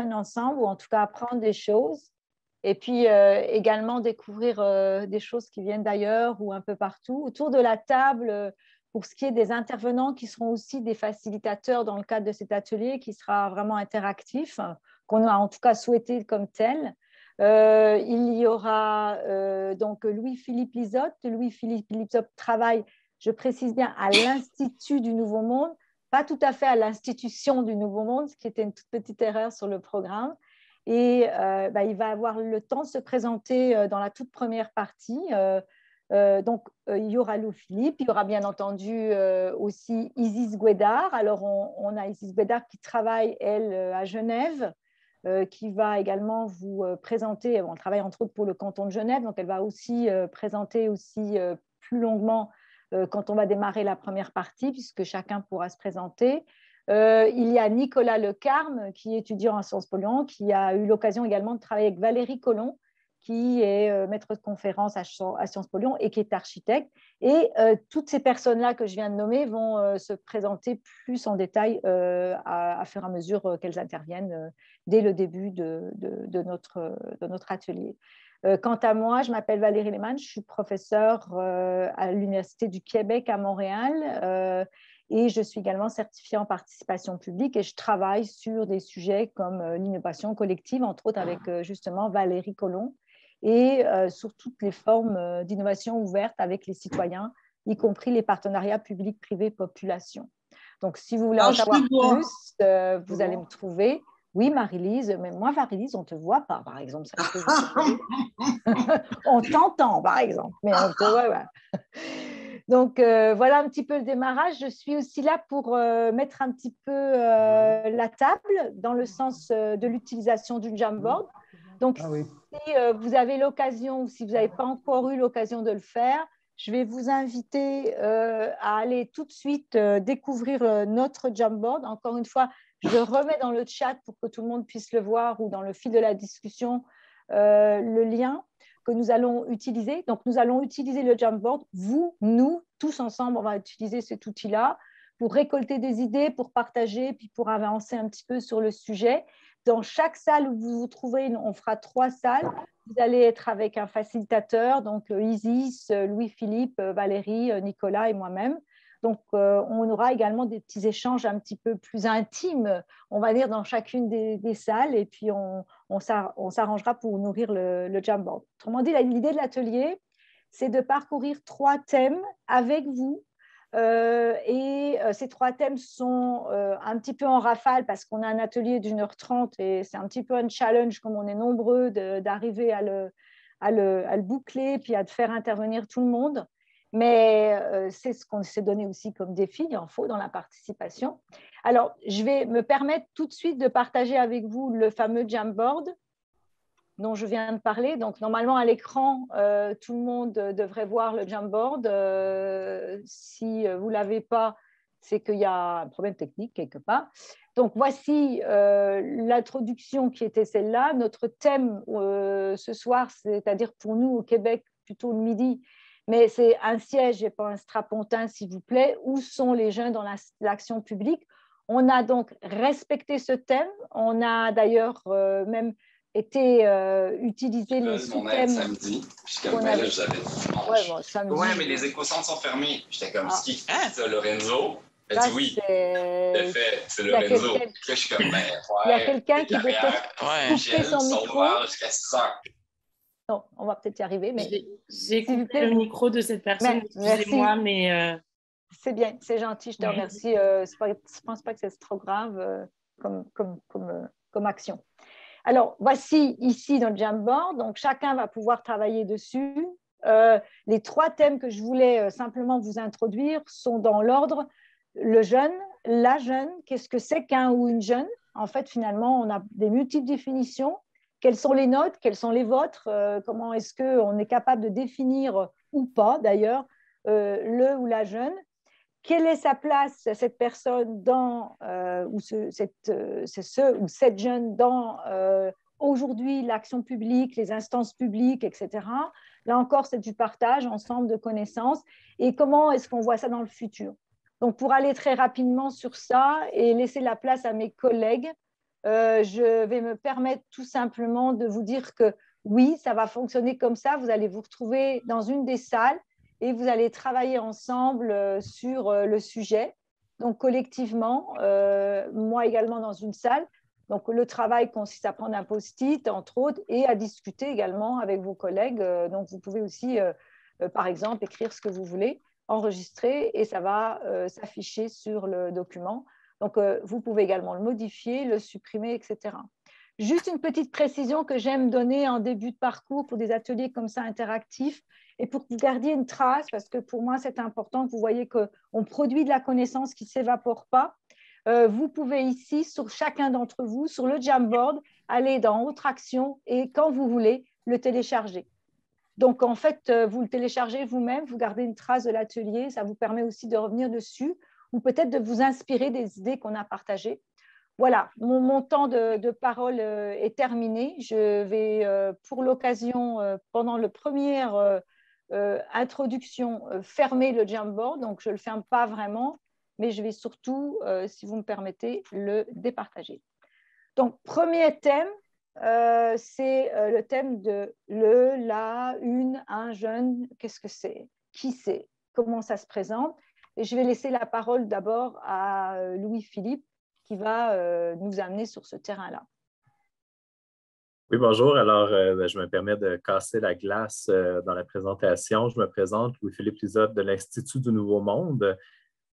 ensemble, ou en tout cas apprendre des choses. Et puis également découvrir des choses qui viennent d'ailleurs ou un peu partout. Autour de la table, pour ce qui est des intervenants qui seront aussi des facilitateurs dans le cadre de cet atelier qui sera vraiment interactif, qu'on a en tout cas souhaité comme tel. Il y aura donc Louis-Philippe Lisotte. Louis-Philippe Lisotte travaille, je précise bien, à l'Institut du Nouveau Monde, pas tout à fait à l'Institution du Nouveau Monde, ce qui était une toute petite erreur sur le programme. Et il va avoir le temps de se présenter dans la toute première partie. Il y aura Louis-Philippe, il y aura bien entendu aussi Isis Guédard. Alors, on a Isis Guédard qui travaille, elle, à Genève, qui va également vous présenter. Elle travaille entre autres pour le canton de Genève, donc elle va aussi présenter aussi plus longuement quand on va démarrer la première partie, puisque chacun pourra se présenter. Il y a Nicolas Lecarme, qui est étudiant à Sciences Po Lyon, qui a eu l'occasion également de travailler avec Valérie Collomb, qui est maître de conférence à Sciences Po Lyon et qui est architecte. Et toutes ces personnes-là que je viens de nommer vont se présenter plus en détail à fur et à mesure qu'elles interviennent dès le début de notre atelier. Quant à moi, je m'appelle Valérie Lehmann, je suis professeure à l'Université du Québec à Montréal et je suis également certifiée en participation publique et je travaille sur des sujets comme l'innovation collective, entre autres avec justement Valérie Collomb, et sur toutes les formes d'innovation ouverte avec les citoyens, y compris les partenariats publics-privés-population. Donc, si vous voulez en savoir plus, vous allez me trouver. Oui, Marie-Lise, mais moi, Marie-Lise, on ne te voit pas, par exemple. Ça, on t'entend, par exemple, mais on te voit. Voilà. Donc, voilà un petit peu le démarrage. Je suis aussi là pour mettre un petit peu la table dans le sens de l'utilisation du Jamboard. Donc, si vous avez l'occasion ou si vous n'avez pas encore eu l'occasion de le faire, je vais vous inviter à aller tout de suite découvrir notre Jamboard. Encore une fois, je remets dans le chat pour que tout le monde puisse le voir ou dans le fil de la discussion le lien que nous allons utiliser. Donc, nous allons utiliser le Jamboard. Vous, nous, tous ensemble, on va utiliser cet outil-là pour récolter des idées, pour partager, puis pour avancer un petit peu sur le sujet. Dans chaque salle où vous vous trouvez, on fera 3 salles. Vous allez être avec un facilitateur, donc Isis, Louis-Philippe, Valérie, Nicolas et moi-même. Donc, on aura également des petits échanges un petit peu plus intimes, on va dire, dans chacune des salles. Et puis, on s'arrangera pour nourrir le Jamboard. Autrement dit, l'idée de l'atelier, c'est de parcourir 3 thèmes avec vous. Ces 3 thèmes sont un petit peu en rafale parce qu'on a un atelier d'1h30 et c'est un petit peu un challenge, comme on est nombreux, d'arriver à le boucler puis à faire intervenir tout le monde. Mais c'est ce qu'on s'est donné aussi comme défi, il en faut dans la participation. Alors, je vais me permettre tout de suite de partager avec vous le fameux Jamboard dont je viens de parler. Donc, normalement, à l'écran, tout le monde devrait voir le Jamboard. Si vous ne l'avez pas, c'est qu'il y a un problème technique quelque part. Donc, voici l'introduction qui était celle-là. Notre thème ce soir, c'est-à-dire pour nous au Québec, plutôt le midi, mais c'est un siège et pas un strapontin, s'il vous plaît. Où sont les jeunes dans l'action publique? On a donc respecté ce thème. On a d'ailleurs même été utilisés les sous-thèmes. Samedi, puis comme ben là, je l'avais dit dimanche. Ouais, bon, samedi, ouais, mais les éco-centres sont fermés. J'étais comme, ce qui fait ça, Lorenzo? Elle dit oui. De fait, c'est Lorenzo. Là, je suis comme, ben, il y a quelqu'un qui veut peut-être couper son micro. Jusqu'à 6 heures. Non, on va peut-être y arriver. Mais j'ai coupé le micro de cette personne, excusez-moi, mais... C'est bien, c'est gentil, je te remercie. Je ne pense pas que c'est trop grave comme action. Alors, voici ici notre Jamboard. Donc, chacun va pouvoir travailler dessus. Les 3 thèmes que je voulais simplement vous introduire sont dans l'ordre le jeune, la jeune, qu'est-ce que c'est qu'un ou une jeune? En fait, finalement, on a des multiples définitions. Quelles sont les nôtres? Quelles sont les vôtres? Comment est-ce qu'on est capable de définir, ou pas d'ailleurs, le ou la jeune? Quelle est sa place, cette personne, dans, ou ce ou cette jeune dans aujourd'hui l'action publique, les instances publiques, etc. Là encore, c'est du partage ensemble de connaissances. Et comment est-ce qu'on voit ça dans le futur? Donc, pour aller très rapidement sur ça et laisser la place à mes collègues, je vais me permettre tout simplement de vous dire que oui, ça va fonctionner comme ça. Vous allez vous retrouver dans une des salles et vous allez travailler ensemble sur le sujet. Donc, collectivement, moi également dans une salle. Donc, le travail consiste à prendre un post-it, entre autres, et à discuter également avec vos collègues. Donc, vous pouvez aussi, par exemple, écrire ce que vous voulez, enregistrer, et ça va s'afficher sur le document. Donc, vous pouvez également le modifier, le supprimer, etc. Juste une petite précision que j'aime donner en début de parcours pour des ateliers comme ça interactifs et pour que vous gardiez une trace, parce que pour moi, c'est important que vous voyez qu'on produit de la connaissance qui ne s'évapore pas. Vous pouvez ici, sur chacun d'entre vous, sur le Jamboard, aller dans Autre action et quand vous voulez, le télécharger. Donc, en fait, vous le téléchargez vous-même, vous gardez une trace de l'atelier, ça vous permet aussi de revenir dessus ou peut-être de vous inspirer des idées qu'on a partagées. Voilà, mon temps de parole est terminé. Je vais, pour l'occasion, pendant la première introduction, fermer le Jamboard. Donc, je ne le ferme pas vraiment, mais je vais surtout, si vous me permettez, le départager. Donc, premier thème, c'est le thème de le, la, une, un, jeune. Qu'est-ce que c'est? Qui c'est? Comment ça se présente? Et je vais laisser la parole d'abord à Louis-Philippe qui va nous amener sur ce terrain-là. Oui, bonjour. Alors, je me permets de casser la glace dans la présentation. Je me présente, Louis-Philippe Lizotte de l'Institut du Nouveau Monde.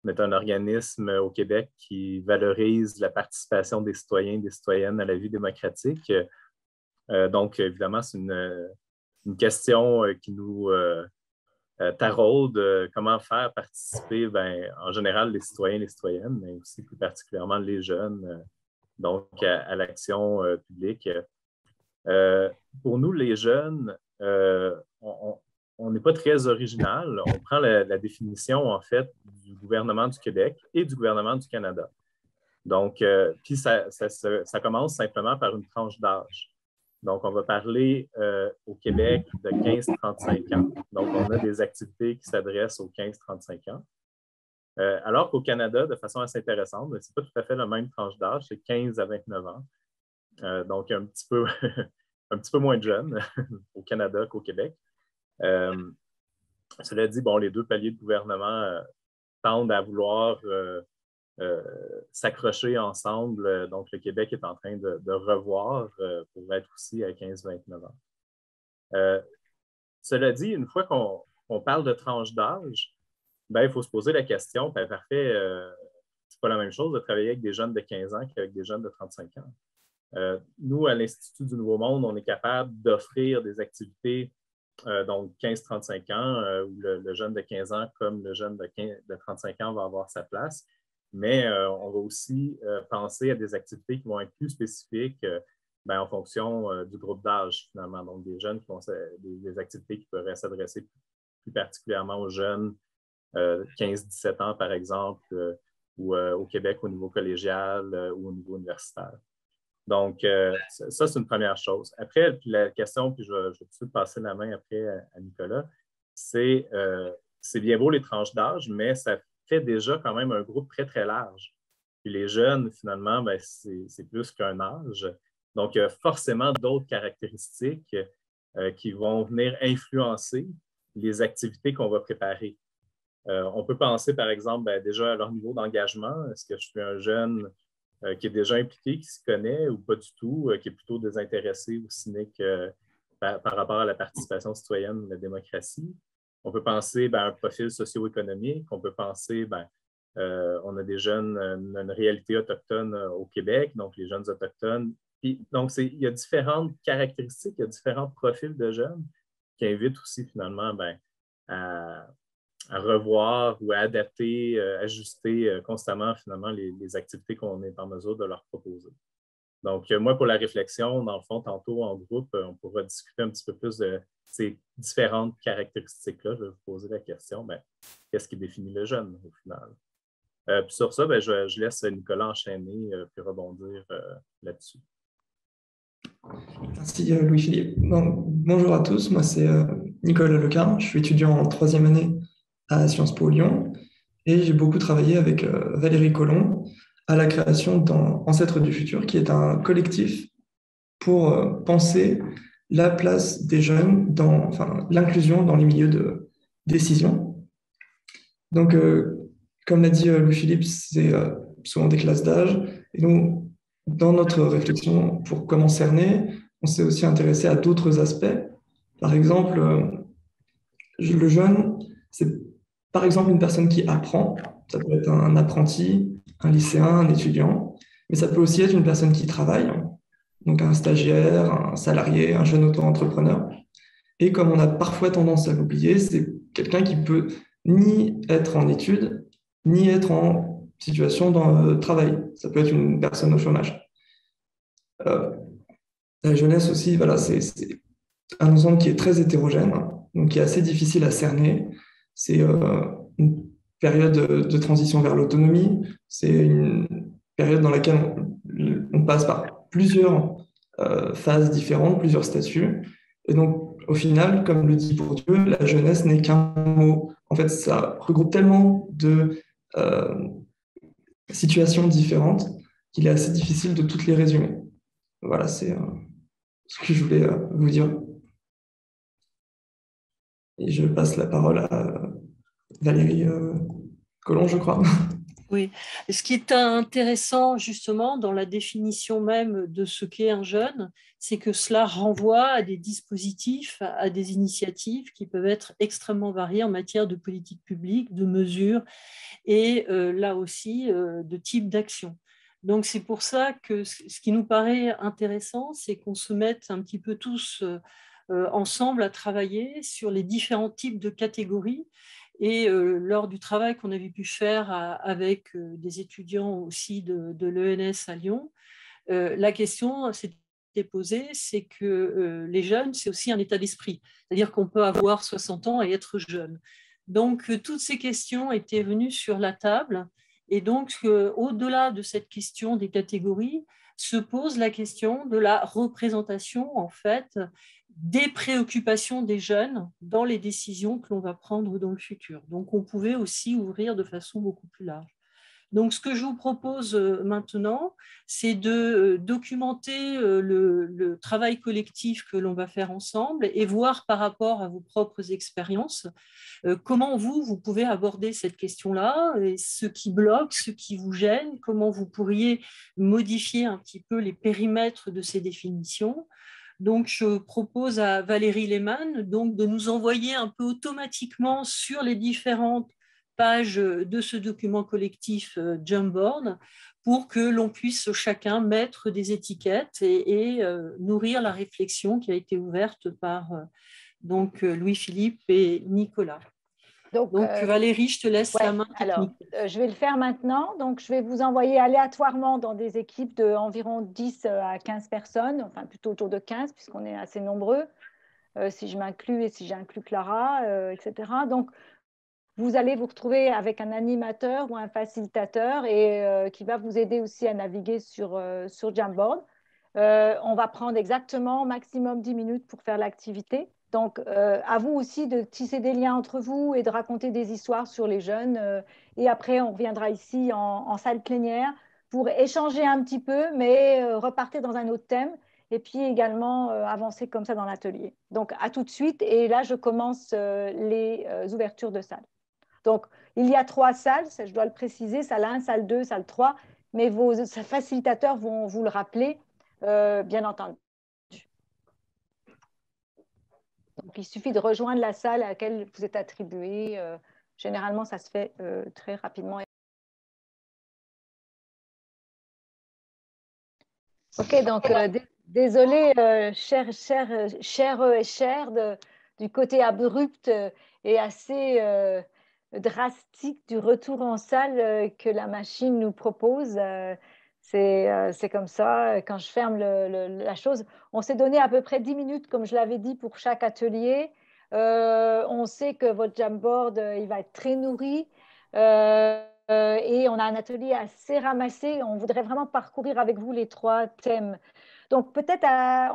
On est un organisme au Québec qui valorise la participation des citoyens et des citoyennes à la vie démocratique. Donc, évidemment, c'est une question qui nous taraude. Comment faire participer, en général, les citoyens et les citoyennes, mais aussi plus particulièrement les jeunes, donc à l'action publique. Pour nous, les jeunes, on n'est pas très original. On prend la définition, en fait, du gouvernement du Québec et du gouvernement du Canada. Donc, puis ça commence simplement par une tranche d'âge. Donc, on va parler au Québec de 15-35 ans. Donc, on a des activités qui s'adressent aux 15-35 ans. Alors qu'au Canada, de façon assez intéressante, ce n'est pas tout à fait la même tranche d'âge, c'est 15 à 29 ans. Donc, un petit peu moins de jeunes au Canada qu'au Québec. Cela dit, bon, les deux paliers de gouvernement tendent à vouloir s'accrocher ensemble. Donc, le Québec est en train de revoir pour être aussi à 15-29 ans. Cela dit, une fois qu'on parle de tranche d'âge, il faut se poser la question, parfait, c'est pas la même chose de travailler avec des jeunes de 15 ans qu'avec des jeunes de 35 ans. Nous, à l'Institut du Nouveau Monde, on est capable d'offrir des activités donc 15-35 ans, où le jeune de 15 ans comme le jeune de 35 ans va avoir sa place. Mais on va aussi penser à des activités qui vont être plus spécifiques en fonction du groupe d'âge, finalement. Donc, des jeunes qui vont des activités qui pourraient s'adresser plus particulièrement aux jeunes 15-17 ans, par exemple, ou au Québec au niveau collégial ou au niveau universitaire. Donc, ça, c'est une première chose. Après, la question, puis je vais tout de suite passer la main après à Nicolas, c'est bien beau les tranches d'âge, mais ça fait déjà quand même un groupe très, très large. Puis les jeunes, finalement, c'est plus qu'un âge. Donc, il y a forcément d'autres caractéristiques qui vont venir influencer les activités qu'on va préparer. On peut penser, par exemple, déjà à leur niveau d'engagement. Est-ce que je suis un jeune qui est déjà impliqué, qui se connaît ou pas du tout, qui est plutôt désintéressé ou cynique par rapport à la participation citoyenne ou la démocratie? On peut penser à un profil socio-économique. On peut penser, on a des jeunes, une réalité autochtone au Québec, donc les jeunes autochtones. Puis, donc, il y a différentes caractéristiques, il y a différents profils de jeunes qui invitent aussi finalement à revoir ou à adapter, ajuster constamment finalement les activités qu'on est en mesure de leur proposer. Donc, moi, pour la réflexion, dans le fond, tantôt en groupe, on pourra discuter un petit peu plus de ces différentes caractéristiques-là. Je vais vous poser la question, qu'est-ce qui définit le jeune au final? Puis sur ça, je laisse Nicolas enchaîner puis rebondir là-dessus. Merci Louis-Philippe. Bonjour à tous, moi c'est Nicolas Lequin, je suis étudiant en 3e année à Sciences Po Lyon et j'ai beaucoup travaillé avec Valérie Colomb à la création d'Ancêtres du futur, qui est un collectif pour penser la place des jeunes l'inclusion dans les milieux de décision. Donc, comme l'a dit Louis-Philippe, c'est souvent des classes d'âge. Et donc, dans notre réflexion pour comment cerner, on s'est aussi intéressé à d'autres aspects. Par exemple, le jeune, c'est par exemple une personne qui apprend. Ça peut être un apprenti, un lycéen, un étudiant. Mais ça peut aussi être une personne qui travaille, donc un stagiaire, un salarié, un jeune auto-entrepreneur. Et comme on a parfois tendance à l'oublier, c'est quelqu'un qui peut ni être en études, ni être en situation de travail. Ça peut être une personne au chômage. La jeunesse aussi, voilà, c'est un ensemble qui est très hétérogène, donc qui est assez difficile à cerner. C'est une période de transition vers l'autonomie. C'est une période dans laquelle on passe par plusieurs phases différentes, plusieurs statuts. Et donc, au final, comme le dit Bourdieu, la jeunesse n'est qu'un mot. En fait, ça regroupe tellement de situations différentes qu'il est assez difficile de toutes les résumer. Voilà, c'est ce que je voulais vous dire. Et je passe la parole à Valérie Collomb, je crois. Oui. Ce qui est intéressant justement dans la définition même de ce qu'est un jeune, c'est que cela renvoie à des dispositifs, à des initiatives qui peuvent être extrêmement variées en matière de politique publique, de mesures et là aussi de type d'action. Donc c'est pour ça que ce qui nous paraît intéressant, c'est qu'on se mette un petit peu tous ensemble à travailler sur les différents types de catégories. Et lors du travail qu'on avait pu faire avec des étudiants aussi de l'ENS à Lyon, la question s'était posée, c'est que les jeunes, c'est aussi un état d'esprit. C'est-à-dire qu'on peut avoir 60 ans et être jeune. Donc, toutes ces questions étaient venues sur la table. Et donc, au-delà de cette question des catégories, se pose la question de la représentation, en fait, des préoccupations des jeunes dans les décisions que l'on va prendre dans le futur. Donc, on pouvait aussi ouvrir de façon beaucoup plus large. Donc, ce que je vous propose maintenant, c'est de documenter le travail collectif que l'on va faire ensemble et voir par rapport à vos propres expériences comment vous pouvez aborder cette question-là, et ce qui bloque, ce qui vous gêne, comment vous pourriez modifier un petit peu les périmètres de ces définitions. Donc, je propose à Valérie Lehmann donc, de nous envoyer un peu automatiquement sur les différentes pages de ce document collectif Jamboard pour que l'on puisse chacun mettre des étiquettes et nourrir la réflexion qui a été ouverte par donc, Louis-Philippe et Nicolas. Donc Valérie, je te laisse la main technique. Alors, je vais le faire maintenant. Donc, je vais vous envoyer aléatoirement dans des équipes d'environ 10 à 15 personnes, enfin plutôt autour de 15 puisqu'on est assez nombreux, si je m'inclus et si j'inclus Clara, etc. Donc, vous allez vous retrouver avec un animateur ou un facilitateur et qui va vous aider aussi à naviguer sur Jamboard. On va prendre exactement maximum 10 minutes pour faire l'activité. Donc, à vous aussi de tisser des liens entre vous et de raconter des histoires sur les jeunes. Et après, on reviendra ici en salle plénière pour échanger un petit peu, mais repartir dans un autre thème. Et puis également avancer comme ça dans l'atelier. Donc, à tout de suite. Et là, je commence les ouvertures de salle. Donc, il y a 3 salles, je dois le préciser, salle 1, salle 2, salle 3. Mais vos facilitateurs vont vous le rappeler, bien entendu. Donc, il suffit de rejoindre la salle à laquelle vous êtes attribué. Généralement, ça se fait très rapidement. OK, donc désolé, cher et chères, du côté abrupt et assez drastique du retour en salle que la machine nous propose. C'est comme ça, quand je ferme la chose. On s'est donné à peu près 10 minutes, comme je l'avais dit, pour chaque atelier. On sait que votre Jamboard, il va être très nourri. Et on a un atelier assez ramassé. On voudrait vraiment parcourir avec vous les 3 thèmes. Donc, peut-être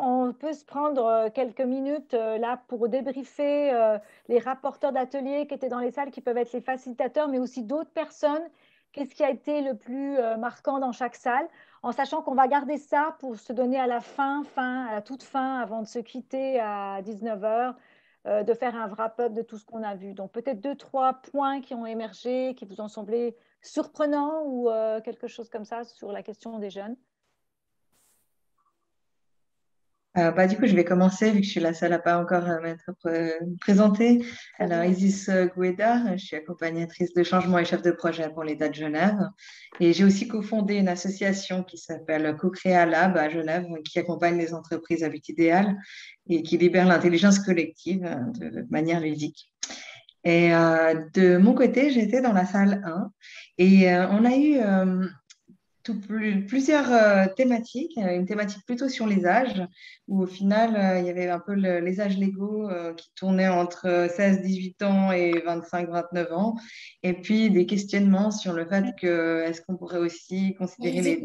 on peut se prendre quelques minutes là pour débriefer les rapporteurs d'atelier qui étaient dans les salles, qui peuvent être les facilitateurs, mais aussi d'autres personnes qu'est-ce qui a été le plus marquant dans chaque salle, en sachant qu'on va garder ça pour se donner à la à la toute fin, avant de se quitter à 19h, de faire un wrap-up de tout ce qu'on a vu. Donc peut-être 2-3 points qui ont émergé, qui vous ont semblé surprenants ou quelque chose comme ça sur la question des jeunes. Du coup, je vais commencer vu que je suis la seule à pas encore m'être présentée. Alors, Isis Guédard, je suis accompagnatrice de changement et chef de projet pour l'État de Genève. Et j'ai aussi cofondé une association qui s'appelle Co-Créa Lab à Genève, qui accompagne les entreprises à but idéal et qui libère l'intelligence collective de manière ludique. Et de mon côté, j'étais dans la salle 1 et on a eu plusieurs thématiques, une thématique plutôt sur les âges, où au final, il y avait un peu les âges légaux qui tournaient entre 16-18 ans et 25-29 ans, et puis des questionnements sur le fait que est-ce qu'on pourrait aussi considérer les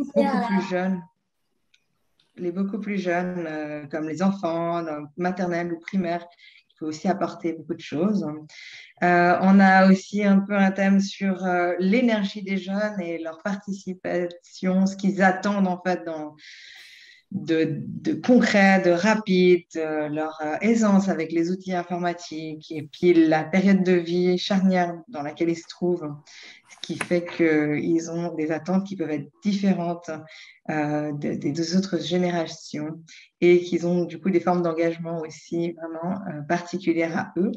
beaucoup plus jeunes, comme les enfants, maternelle ou primaire, qui peut aussi apporter beaucoup de choses. On a aussi un peu un thème sur l'énergie des jeunes et leur participation, ce qu'ils attendent en fait de concret, de rapide, leur aisance avec les outils informatiques et puis la période de vie charnière dans laquelle ils se trouvent, ce qui fait qu'ils ont des attentes qui peuvent être différentes des deux autres générations et qu'ils ont du coup des formes d'engagement aussi vraiment particulières à eux,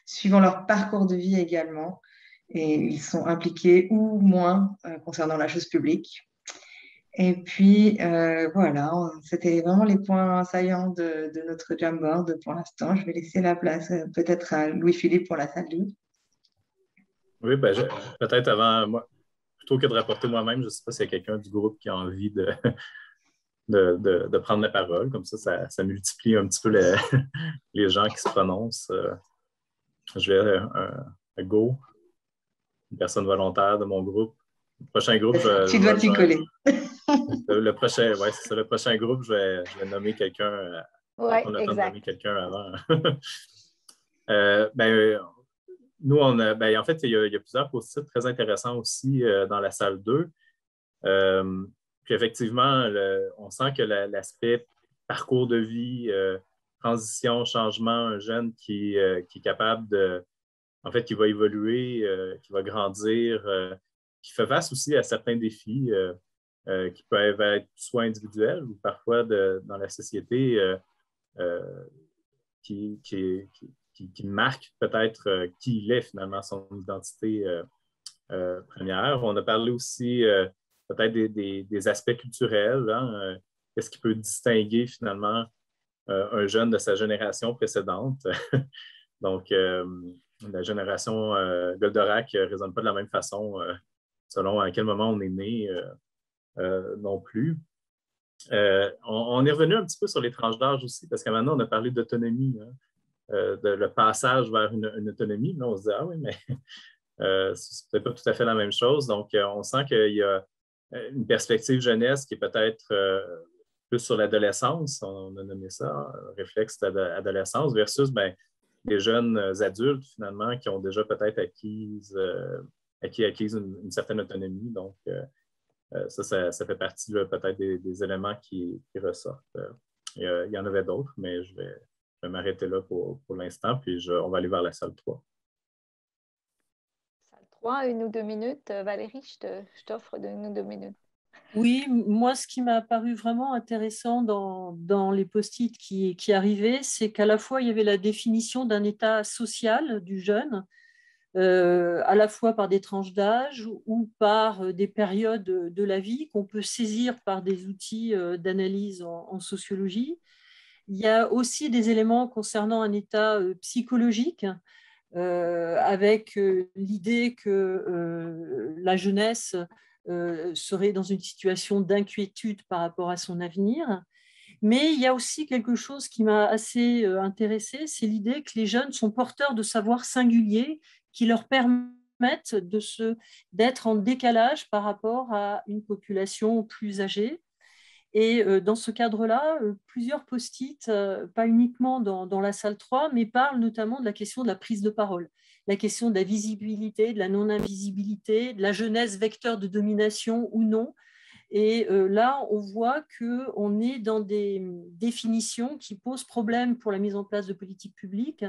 suivant leur parcours de vie également, et ils sont impliqués ou moins concernant la chose publique. Et puis, voilà, c'était vraiment les points saillants de notre Jamboard pour l'instant. Je vais laisser la place peut-être à Louis-Philippe pour la salle 2. Oui, ben, peut-être avant, moi, plutôt que de rapporter moi-même, je ne sais pas s'il y a quelqu'un du groupe qui a envie de prendre la parole. Comme ça multiplie un petit peu les gens qui se prononcent. Je vais à Go, une personne volontaire de mon groupe. Le prochain groupe, tu dois t'y coller. Le prochain, ouais, c'est ça. Le prochain groupe, je vais nommer quelqu'un. Ouais, on a exact. nommé quelqu'un avant. Nous, en fait, il y a plusieurs post-it très intéressants aussi dans la salle 2. Puis effectivement, on sent que l'aspect parcours de vie, transition, changement, un jeune qui est capable en fait, qui va évoluer, qui va grandir, qui fait face aussi à certains défis qui peuvent être soit individuels ou parfois dans la société qui marque peut-être qui il est finalement, son identité première. On a parlé aussi peut-être des aspects culturels, hein, qu'est-ce qui peut distinguer finalement un jeune de sa génération précédente. Donc, la génération Goldorak ne résonne pas de la même façon selon à quel moment on est né non plus. On est revenu un petit peu sur les tranches d'âge aussi, parce que maintenant, on a parlé d'autonomie, hein, le passage vers une autonomie. Là, on se dit, ah oui, mais c'est peut-être pas tout à fait la même chose. Donc, on sent qu'il y a une perspective jeunesse qui est peut-être plus sur l'adolescence, on a nommé ça, réflexe d'adolescence, versus des jeunes adultes, finalement, qui ont déjà peut-être acquis une certaine autonomie. Donc, ça fait partie peut-être des éléments qui ressortent. Il y en avait d'autres, mais je vais m'arrêter là pour l'instant, puis on va aller vers la salle 3. Salle 3, 1 ou 2 minutes. Valérie, je t'offre 1 ou 2 minutes. Oui, moi, ce qui m'a paru vraiment intéressant dans les post-it qui arrivaient, c'est qu'à la fois, il y avait la définition d'un état social du jeune, à la fois par des tranches d'âge ou par des périodes de la vie qu'on peut saisir par des outils d'analyse en sociologie. Il y a aussi des éléments concernant un état psychologique, avec l'idée que la jeunesse serait dans une situation d'inquiétude par rapport à son avenir. Mais il y a aussi quelque chose qui m'a assez intéressée, c'est l'idée que les jeunes sont porteurs de savoirs singuliers qui leur permettent d'être en décalage par rapport à une population plus âgée. Et dans ce cadre-là, plusieurs post-it, pas uniquement dans la salle 3, mais parlent notamment de la question de la prise de parole. la question de la visibilité, de la non-invisibilité, de la jeunesse vecteur de domination ou non. Et là, on voit qu'on est dans des définitions qui posent problème pour la mise en place de politiques publiques,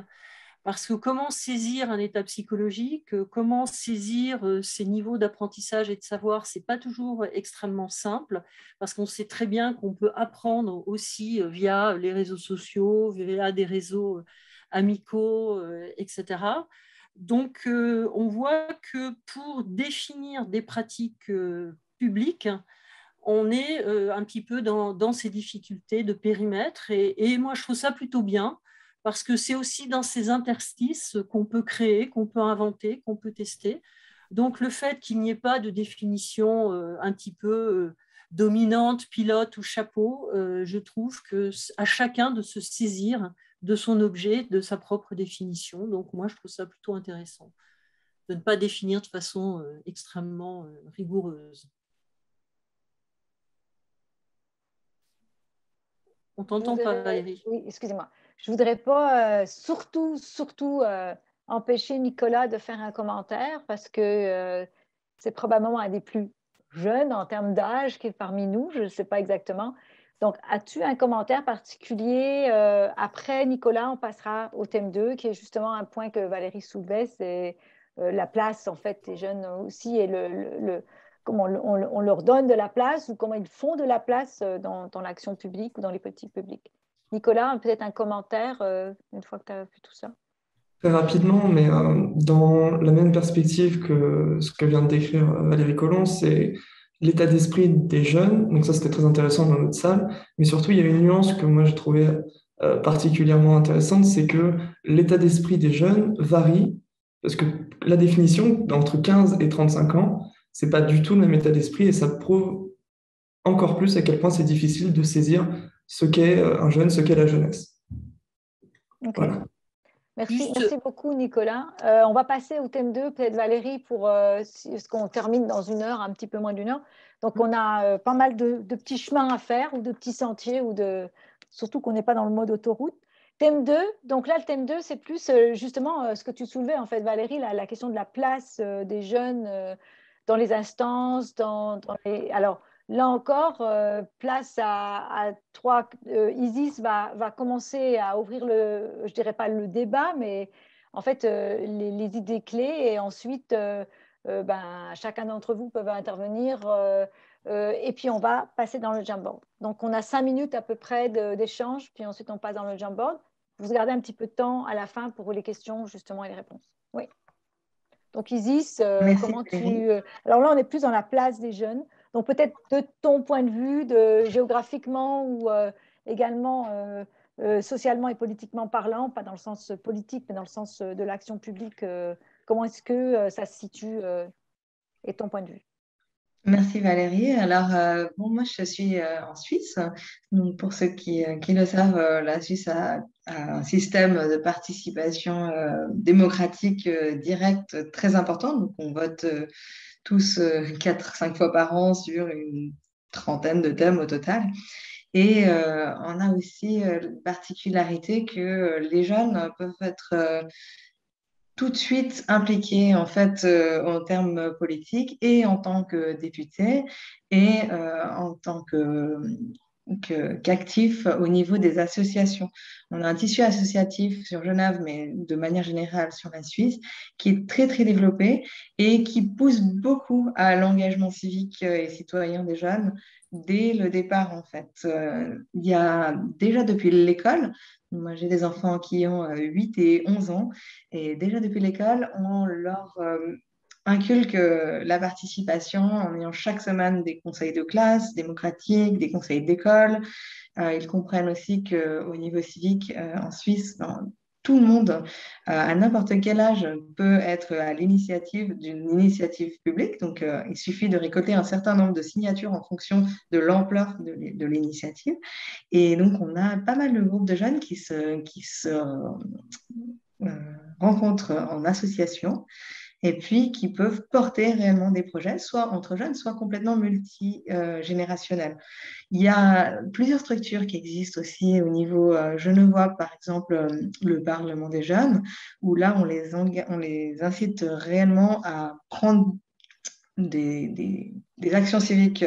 parce que comment saisir un état psychologique, comment saisir ces niveaux d'apprentissage et de savoir, ce n'est pas toujours extrêmement simple, parce qu'on sait très bien qu'on peut apprendre aussi via les réseaux sociaux, via des réseaux amicaux, etc. Donc, on voit que pour définir des pratiques publiques, on est un petit peu dans ces difficultés de périmètre. Et moi, je trouve ça plutôt bien, parce que c'est aussi dans ces interstices qu'on peut créer, qu'on peut inventer, qu'on peut tester. Donc, le fait qu'il n'y ait pas de définition un petit peu dominante, pilote ou chapeau, je trouve qu'à chacun de se saisir de son objet, de sa propre définition. Donc, moi, je trouve ça plutôt intéressant de ne pas définir de façon extrêmement rigoureuse. On t'entend pas, Valérie. Oui, excusez-moi. Je ne voudrais pas surtout empêcher Nicolas de faire un commentaire parce que c'est probablement un des plus jeunes en termes d'âge qui est parmi nous, je ne sais pas exactement. Donc, as-tu un commentaire particulier? Après Nicolas, on passera au thème 2, qui est justement un point que Valérie soulevait, c'est la place, en fait, des jeunes aussi et comment on leur donne de la place ou comment ils font de la place dans l'action publique ou dans les politiques publiques. Nicolas, peut-être un commentaire une fois que tu as vu tout ça. Très rapidement, mais dans la même perspective que ce que vient de décrire Valérie Collomb, c'est l'état d'esprit des jeunes. Donc ça, c'était très intéressant dans notre salle. Mais surtout, il y a une nuance que moi, j'ai trouvée particulièrement intéressante, c'est que l'état d'esprit des jeunes varie, parce que la définition, entre 15 et 35 ans, c'est pas du tout le même état d'esprit et ça prouve encore plus à quel point c'est difficile de saisir ce qu'est un jeune, ce qu'est la jeunesse. Okay. Voilà. Merci beaucoup, Nicolas. On va passer au thème 2, peut-être Valérie, pour ce qu'on termine dans 1 heure, un petit peu moins d'1 heure. Donc, on a pas mal de petits chemins à faire ou de petits sentiers, surtout qu'on n'est pas dans le mode autoroute. Thème 2, donc là, le thème 2, c'est plus justement ce que tu soulevais, en fait, Valérie, la question de la place des jeunes dans les instances, Alors, là encore, place à 3. Isis va commencer à ouvrir je dirais pas le débat, mais en fait, les idées clés. Et ensuite, chacun d'entre vous peut intervenir. Et puis, on va passer dans le Jamboard. Donc, on a 5 minutes à peu près d'échange, puis ensuite, on passe dans le Jamboard. Vous gardez un petit peu de temps à la fin pour les questions, justement, et les réponses. Oui. Donc, Isis, comment tu... Alors là, on est plus dans la place des jeunes. Donc, peut-être de ton point de vue, géographiquement ou également socialement et politiquement parlant, pas dans le sens politique, mais dans le sens de l'action publique, comment est-ce que ça se situe et ton point de vue? Merci Valérie. Alors, moi, je suis en Suisse. Donc, pour ceux qui le savent, la Suisse a un système de participation démocratique directe très important. Donc, on vote tous 4-5 fois par an sur une trentaine de thèmes au total. Et on a aussi la particularité que les jeunes peuvent être tout de suite impliqués en fait en termes politiques et en tant que député et en tant qu'actifs au niveau des associations. On a un tissu associatif sur Genève, mais de manière générale sur la Suisse, qui est très, très développé et qui pousse beaucoup à l'engagement civique et citoyen des jeunes dès le départ, en fait. Il y a déjà depuis l'école, moi j'ai des enfants qui ont 8 et 11 ans, et déjà depuis l'école, on leur inculque la participation en ayant chaque semaine des conseils de classe démocratiques, des conseils d'école. Ils comprennent aussi qu'au niveau civique, en Suisse, tout le monde, à n'importe quel âge, peut être à l'initiative d'une initiative publique. Donc, il suffit de récolter un certain nombre de signatures en fonction de l'ampleur de l'initiative. Et donc, on a pas mal de groupes de jeunes qui se rencontrent en association et puis qui peuvent porter réellement des projets, soit entre jeunes, soit complètement multigénérationnels. Il y a plusieurs structures qui existent aussi au niveau genevois, par exemple le Parlement des jeunes, où là, on les incite réellement à prendre des actions civiques,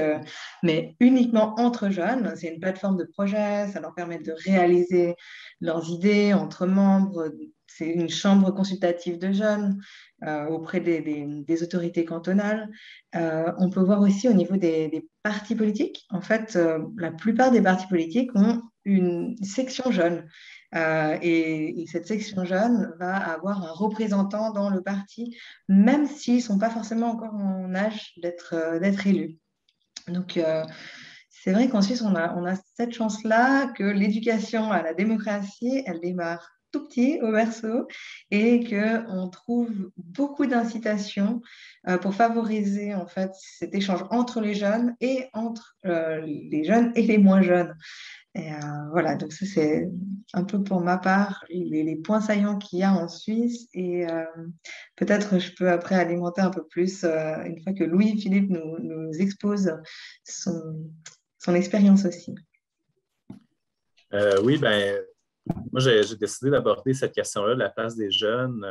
mais uniquement entre jeunes. C'est une plateforme de projet, ça leur permet de réaliser leurs idées entre membres. C'est une chambre consultative de jeunes auprès des autorités cantonales. On peut voir aussi au niveau des partis politiques. En fait, la plupart des partis politiques ont une section jeune. Et cette section jeune va avoir un représentant dans le parti, même s'ils ne sont pas forcément encore en âge d'être élus. Donc, c'est vrai qu'en Suisse, on a cette chance-là que l'éducation à la démocratie, elle démarre tout petit au berceau et qu'on trouve beaucoup d'incitations pour favoriser en fait cet échange entre les jeunes et entre les jeunes et les moins jeunes. Et voilà, donc ça c'est un peu pour ma part les points saillants qu'il y a en Suisse et peut-être je peux après alimenter un peu plus une fois que Louis-Philippe nous expose son expérience aussi. Oui, ben moi j'ai décidé d'aborder cette question-là de la place des jeunes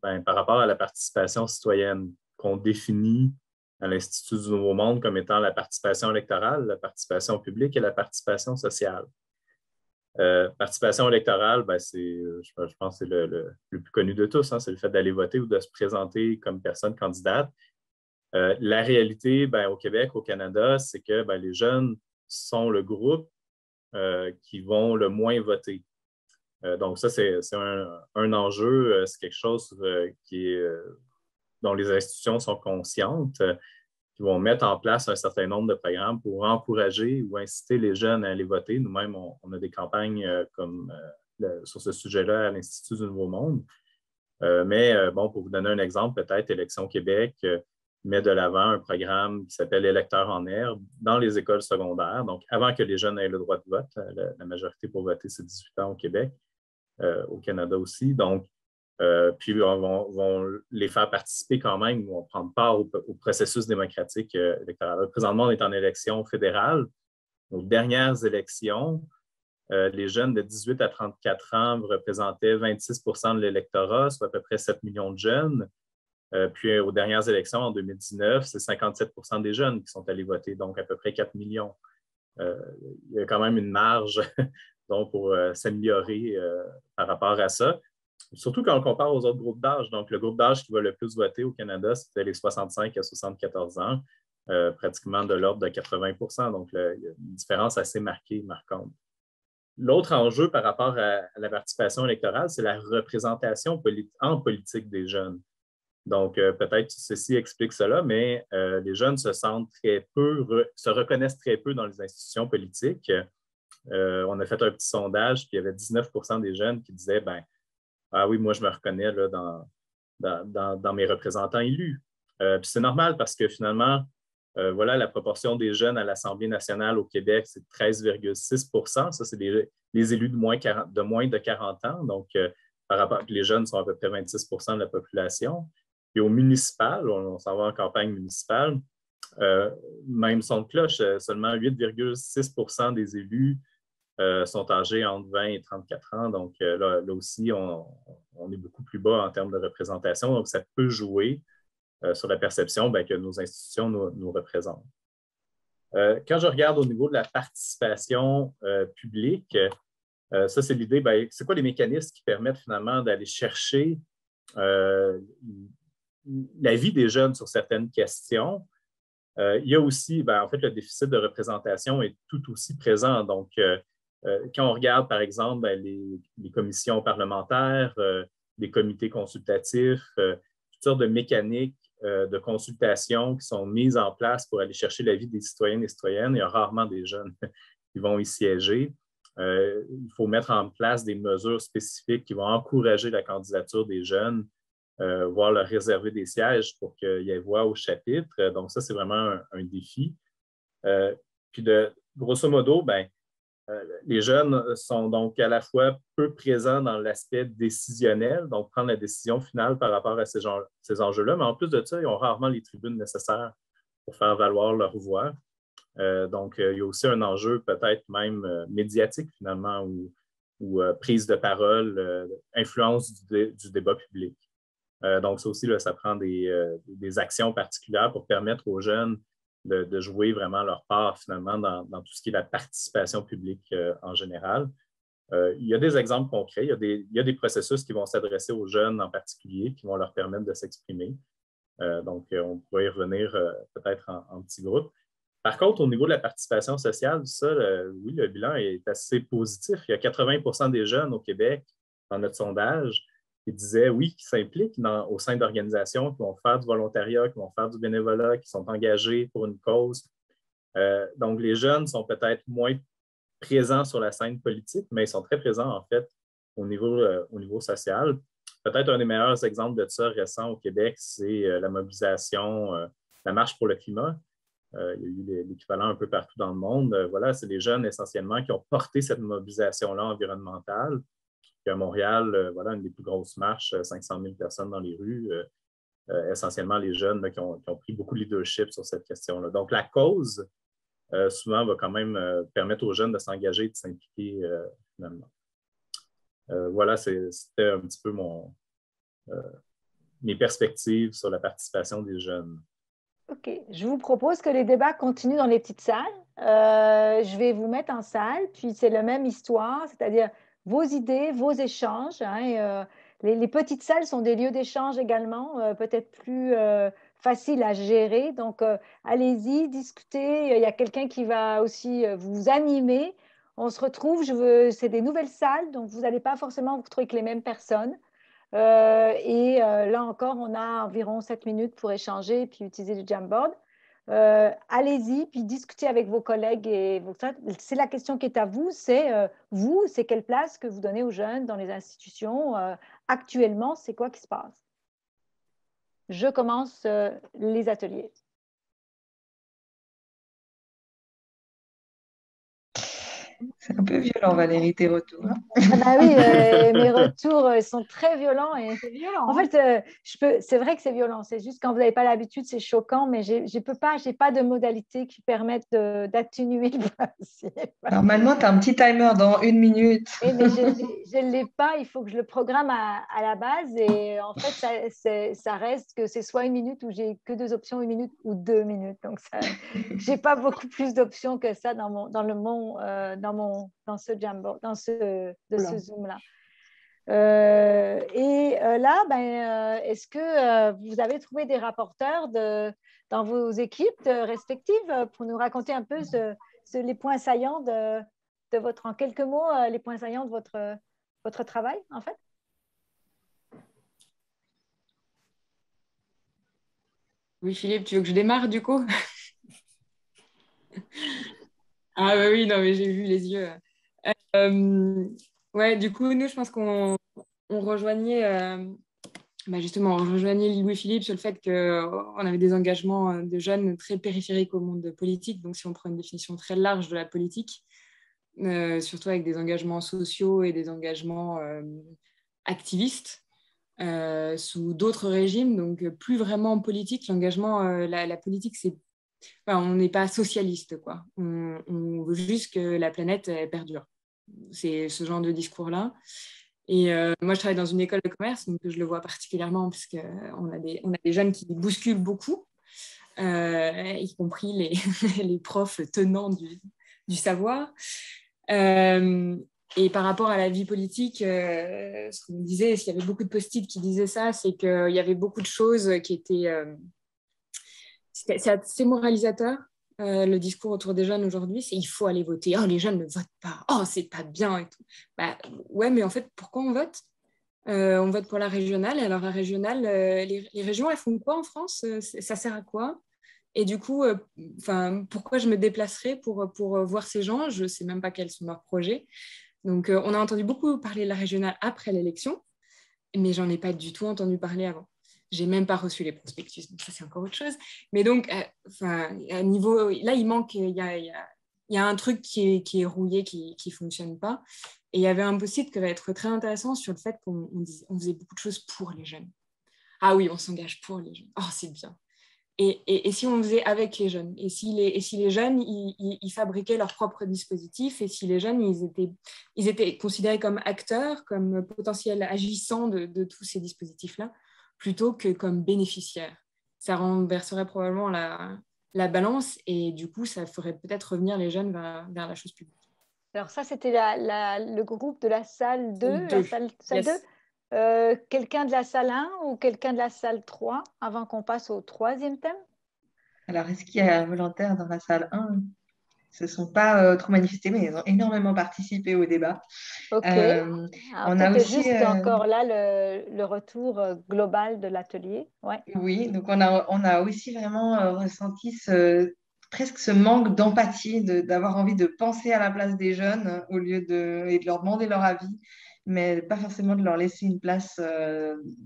par rapport à la participation citoyenne qu'on définit à l'Institut du Nouveau Monde comme étant la participation électorale, la participation publique et la participation sociale. Participation électorale, ben je pense que c'est le plus connu de tous, hein, c'est le fait d'aller voter ou de se présenter comme personne candidate. La réalité au Québec, au Canada, c'est que les jeunes sont le groupe qui vont le moins voter. Donc ça, c'est un enjeu, c'est quelque chose dont les institutions sont conscientes, qui vont mettre en place un certain nombre de programmes pour encourager ou inciter les jeunes à aller voter. Nous-mêmes, on a des campagnes sur ce sujet-là à l'Institut du Nouveau Monde. Mais pour vous donner un exemple, peut-être Élections Québec met de l'avant un programme qui s'appelle Électeurs en herbe dans les écoles secondaires. Donc, avant que les jeunes aient le droit de vote, la majorité pour voter, c'est 18 ans au Québec, au Canada aussi. Donc, puis vont les faire participer quand même, vont prendre part au processus démocratique électoral. Présentement, on est en élection fédérale. Aux dernières élections, les jeunes de 18 à 34 ans représentaient 26 de l'électorat, soit à peu près 7 millions de jeunes. Puis aux dernières élections, en 2019, c'est 57 des jeunes qui sont allés voter, donc à peu près 4 millions. Il y a quand même une marge donc, pour s'améliorer par rapport à ça. Surtout quand on compare aux autres groupes d'âge. Donc, le groupe d'âge qui va le plus voter au Canada, c'était les 65 à 74 ans, pratiquement de l'ordre de 80 %. Donc, il y a une différence assez marquante. L'autre enjeu par rapport à la participation électorale, c'est la représentation en politique des jeunes. Donc, peut-être que ceci explique cela, mais les jeunes se reconnaissent très peu dans les institutions politiques. On a fait un petit sondage, puis il y avait 19 % des jeunes qui disaient ah oui, moi, je me reconnais là, dans mes représentants élus. Puis c'est normal parce que finalement, la proportion des jeunes à l'Assemblée nationale au Québec, c'est 13,6 %. Ça, c'est les élus de moins de 40 ans. Donc, par rapport, les jeunes sont à peu près 26 % de la population. Et au municipal, on s'en va en campagne municipale, même son de cloche, seulement 8,6 % des élus sont âgés entre 20 et 34 ans. Donc, là aussi, on est beaucoup plus bas en termes de représentation. Donc, ça peut jouer sur la perception que nos institutions nous représentent. Quand je regarde au niveau de la participation publique, ça, c'est l'idée, c'est quoi les mécanismes qui permettent finalement d'aller chercher l'avis des jeunes sur certaines questions? Il y a aussi, en fait, le déficit de représentation est tout aussi présent. Donc, quand on regarde, par exemple, les commissions parlementaires, les comités consultatifs, toutes sortes de mécaniques de consultation qui sont mises en place pour aller chercher l'avis des citoyennes et citoyennes, il y a rarement des jeunes qui vont y siéger. Il faut mettre en place des mesures spécifiques qui vont encourager la candidature des jeunes, voire leur réserver des sièges pour qu'il y ait voix au chapitre. Donc, ça, c'est vraiment un défi. Puis, grosso modo, Les jeunes sont donc à la fois peu présents dans l'aspect décisionnel, donc prendre la décision finale par rapport à ces enjeux-là, mais en plus de ça, ils ont rarement les tribunes nécessaires pour faire valoir leur voix. Donc, il y a aussi un enjeu peut-être même médiatique finalement ou prise de parole, influence du débat public. Donc, ça aussi, là, ça prend des actions particulières pour permettre aux jeunes de jouer vraiment leur part finalement dans tout ce qui est la participation publique en général. Il y a des exemples concrets, il y a des processus qui vont s'adresser aux jeunes en particulier, qui vont leur permettre de s'exprimer. Donc, on pourrait y revenir peut-être en petits groupes. Par contre, au niveau de la participation sociale, ça, oui, le bilan est assez positif. Il y a 80% des jeunes au Québec, dans notre sondage, qui disaient oui, qui s'impliquent au sein d'organisations, qui vont faire du volontariat, qui vont faire du bénévolat, qui sont engagés pour une cause. Donc, les jeunes sont peut-être moins présents sur la scène politique, mais ils sont très présents, en fait, au niveau social. Peut-être un des meilleurs exemples de ça récent au Québec, c'est la mobilisation, la Marche pour le climat. Il y a eu l'équivalent un peu partout dans le monde. Voilà, c'est les jeunes essentiellement qui ont porté cette mobilisation-là environnementale. Puis à Montréal, voilà, une des plus grosses marches, 500 000 personnes dans les rues, essentiellement les jeunes là, qui ont pris beaucoup de leadership sur cette question-là. Donc, la cause, souvent, va quand même permettre aux jeunes de s'engager et de s'impliquer finalement. Voilà, c'était un petit peu mes perspectives sur la participation des jeunes. OK. Je vous propose que les débats continuent dans les petites salles. Je vais vous mettre en salle, puis c'est la même histoire, c'est-à-dire vos idées, vos échanges. Hein, les petites salles sont des lieux d'échange également, peut-être plus faciles à gérer. Donc, allez-y, discutez. Il y a quelqu'un qui va aussi vous animer. On se retrouve, c'est des nouvelles salles, donc vous n'allez pas forcément vous retrouver avec les mêmes personnes. Là encore, on a environ 7 minutes pour échanger et puis utiliser le Jamboard. Allez-y, puis discutez avec vos collègues. C'est la question qui est à vous, c'est quelle place que vous donnez aux jeunes dans les institutions actuellement, c'est quoi qui se passe? Je commence les ateliers. C'est un peu violent, Valérie, tes retours. Ah bah oui, mes retours sont très violents. C'est violent. En fait, c'est vrai que c'est violent. C'est juste quand vous n'avez pas l'habitude, c'est choquant, mais je n'ai pas de modalités qui permettent d'atténuer le principe. Normalement, tu as un petit timer dans 1 minute. Oui, mais je ne l'ai pas. Il faut que je le programme à la base. Et en fait, ça reste que c'est soit 1 minute où j'ai que 2 options, 1 minute ou 2 minutes. Donc, je n'ai pas beaucoup plus d'options que ça dans ce Jamboard, dans ce Zoom-là. Là, est-ce que vous avez trouvé des rapporteurs dans vos équipes respectives pour nous raconter un peu les points saillants en quelques mots, les points saillants de votre travail, en fait? Oui, Philippe, tu veux que je démarre du coup? Ah bah oui, non, mais j'ai vu les yeux. Ouais, du coup, nous, je pense qu'on rejoignait, justement, on rejoignait Louis-Philippe sur le fait qu'on avait des engagements de jeunes très périphériques au monde politique. Donc, si on prend une définition très large de la politique, surtout avec des engagements sociaux et des engagements activistes sous d'autres régimes, donc plus vraiment politique. L'engagement, la politique, c'est on n'est pas socialiste, quoi. On veut juste que la planète perdure. C'est ce genre de discours-là. Et moi, je travaille dans une école de commerce, donc je le vois particulièrement parce qu'on a des jeunes qui bousculent beaucoup, y compris les profs tenants du savoir. Et par rapport à la vie politique, ce qu'on disait, s'il y avait beaucoup de post-it qui disaient ça, c'est qu'il y avait beaucoup de choses qui étaient... c'est assez moralisateur, le discours autour des jeunes aujourd'hui, c'est il faut aller voter. Oh, les jeunes ne votent pas. Oh, c'est pas bien et tout. Ouais, mais en fait, pourquoi on vote? On vote pour la régionale. Et alors, la régionale, les régions, elles font quoi en France? Ça sert à quoi? Et du coup, pourquoi je me déplacerais pour voir ces gens? Je ne sais même pas quels sont leurs projets. Donc, on a entendu beaucoup parler de la régionale après l'élection, mais j'en ai pas du tout entendu parler avant. J'ai même pas reçu les prospectus, donc ça c'est encore autre chose. Mais donc, à niveau, là il manque, il y a il y a un truc qui est rouillé, qui ne fonctionne pas. Et il y avait un post-it qui va être très intéressant sur le fait qu'on faisait beaucoup de choses pour les jeunes. Ah oui, on s'engage pour les jeunes. Oh, c'est bien. Et si on faisait avec les jeunes, et si les jeunes, ils fabriquaient leurs propres dispositifs, et si les jeunes, ils étaient considérés comme acteurs, comme potentiels agissants de tous ces dispositifs-là, plutôt que comme bénéficiaires. Ça renverserait probablement la balance, et du coup, ça ferait peut-être revenir les jeunes vers la chose publique. Alors ça, c'était le groupe de la salle 2, la salle yes. 2. Quelqu'un de la salle 1 ou quelqu'un de la salle 3 avant qu'on passe au troisième thème? Alors, est-ce qu'il y a un volontaire dans la salle 1? Ils ne se sont pas trop manifestés, mais ils ont énormément participé au débat. OK. On a aussi juste encore là le retour global de l'atelier. Ouais. Oui, donc on a aussi vraiment ressenti presque ce manque d'empathie, d'avoir envie de penser à la place des jeunes au lieu et de leur demander leur avis, mais pas forcément de leur laisser une place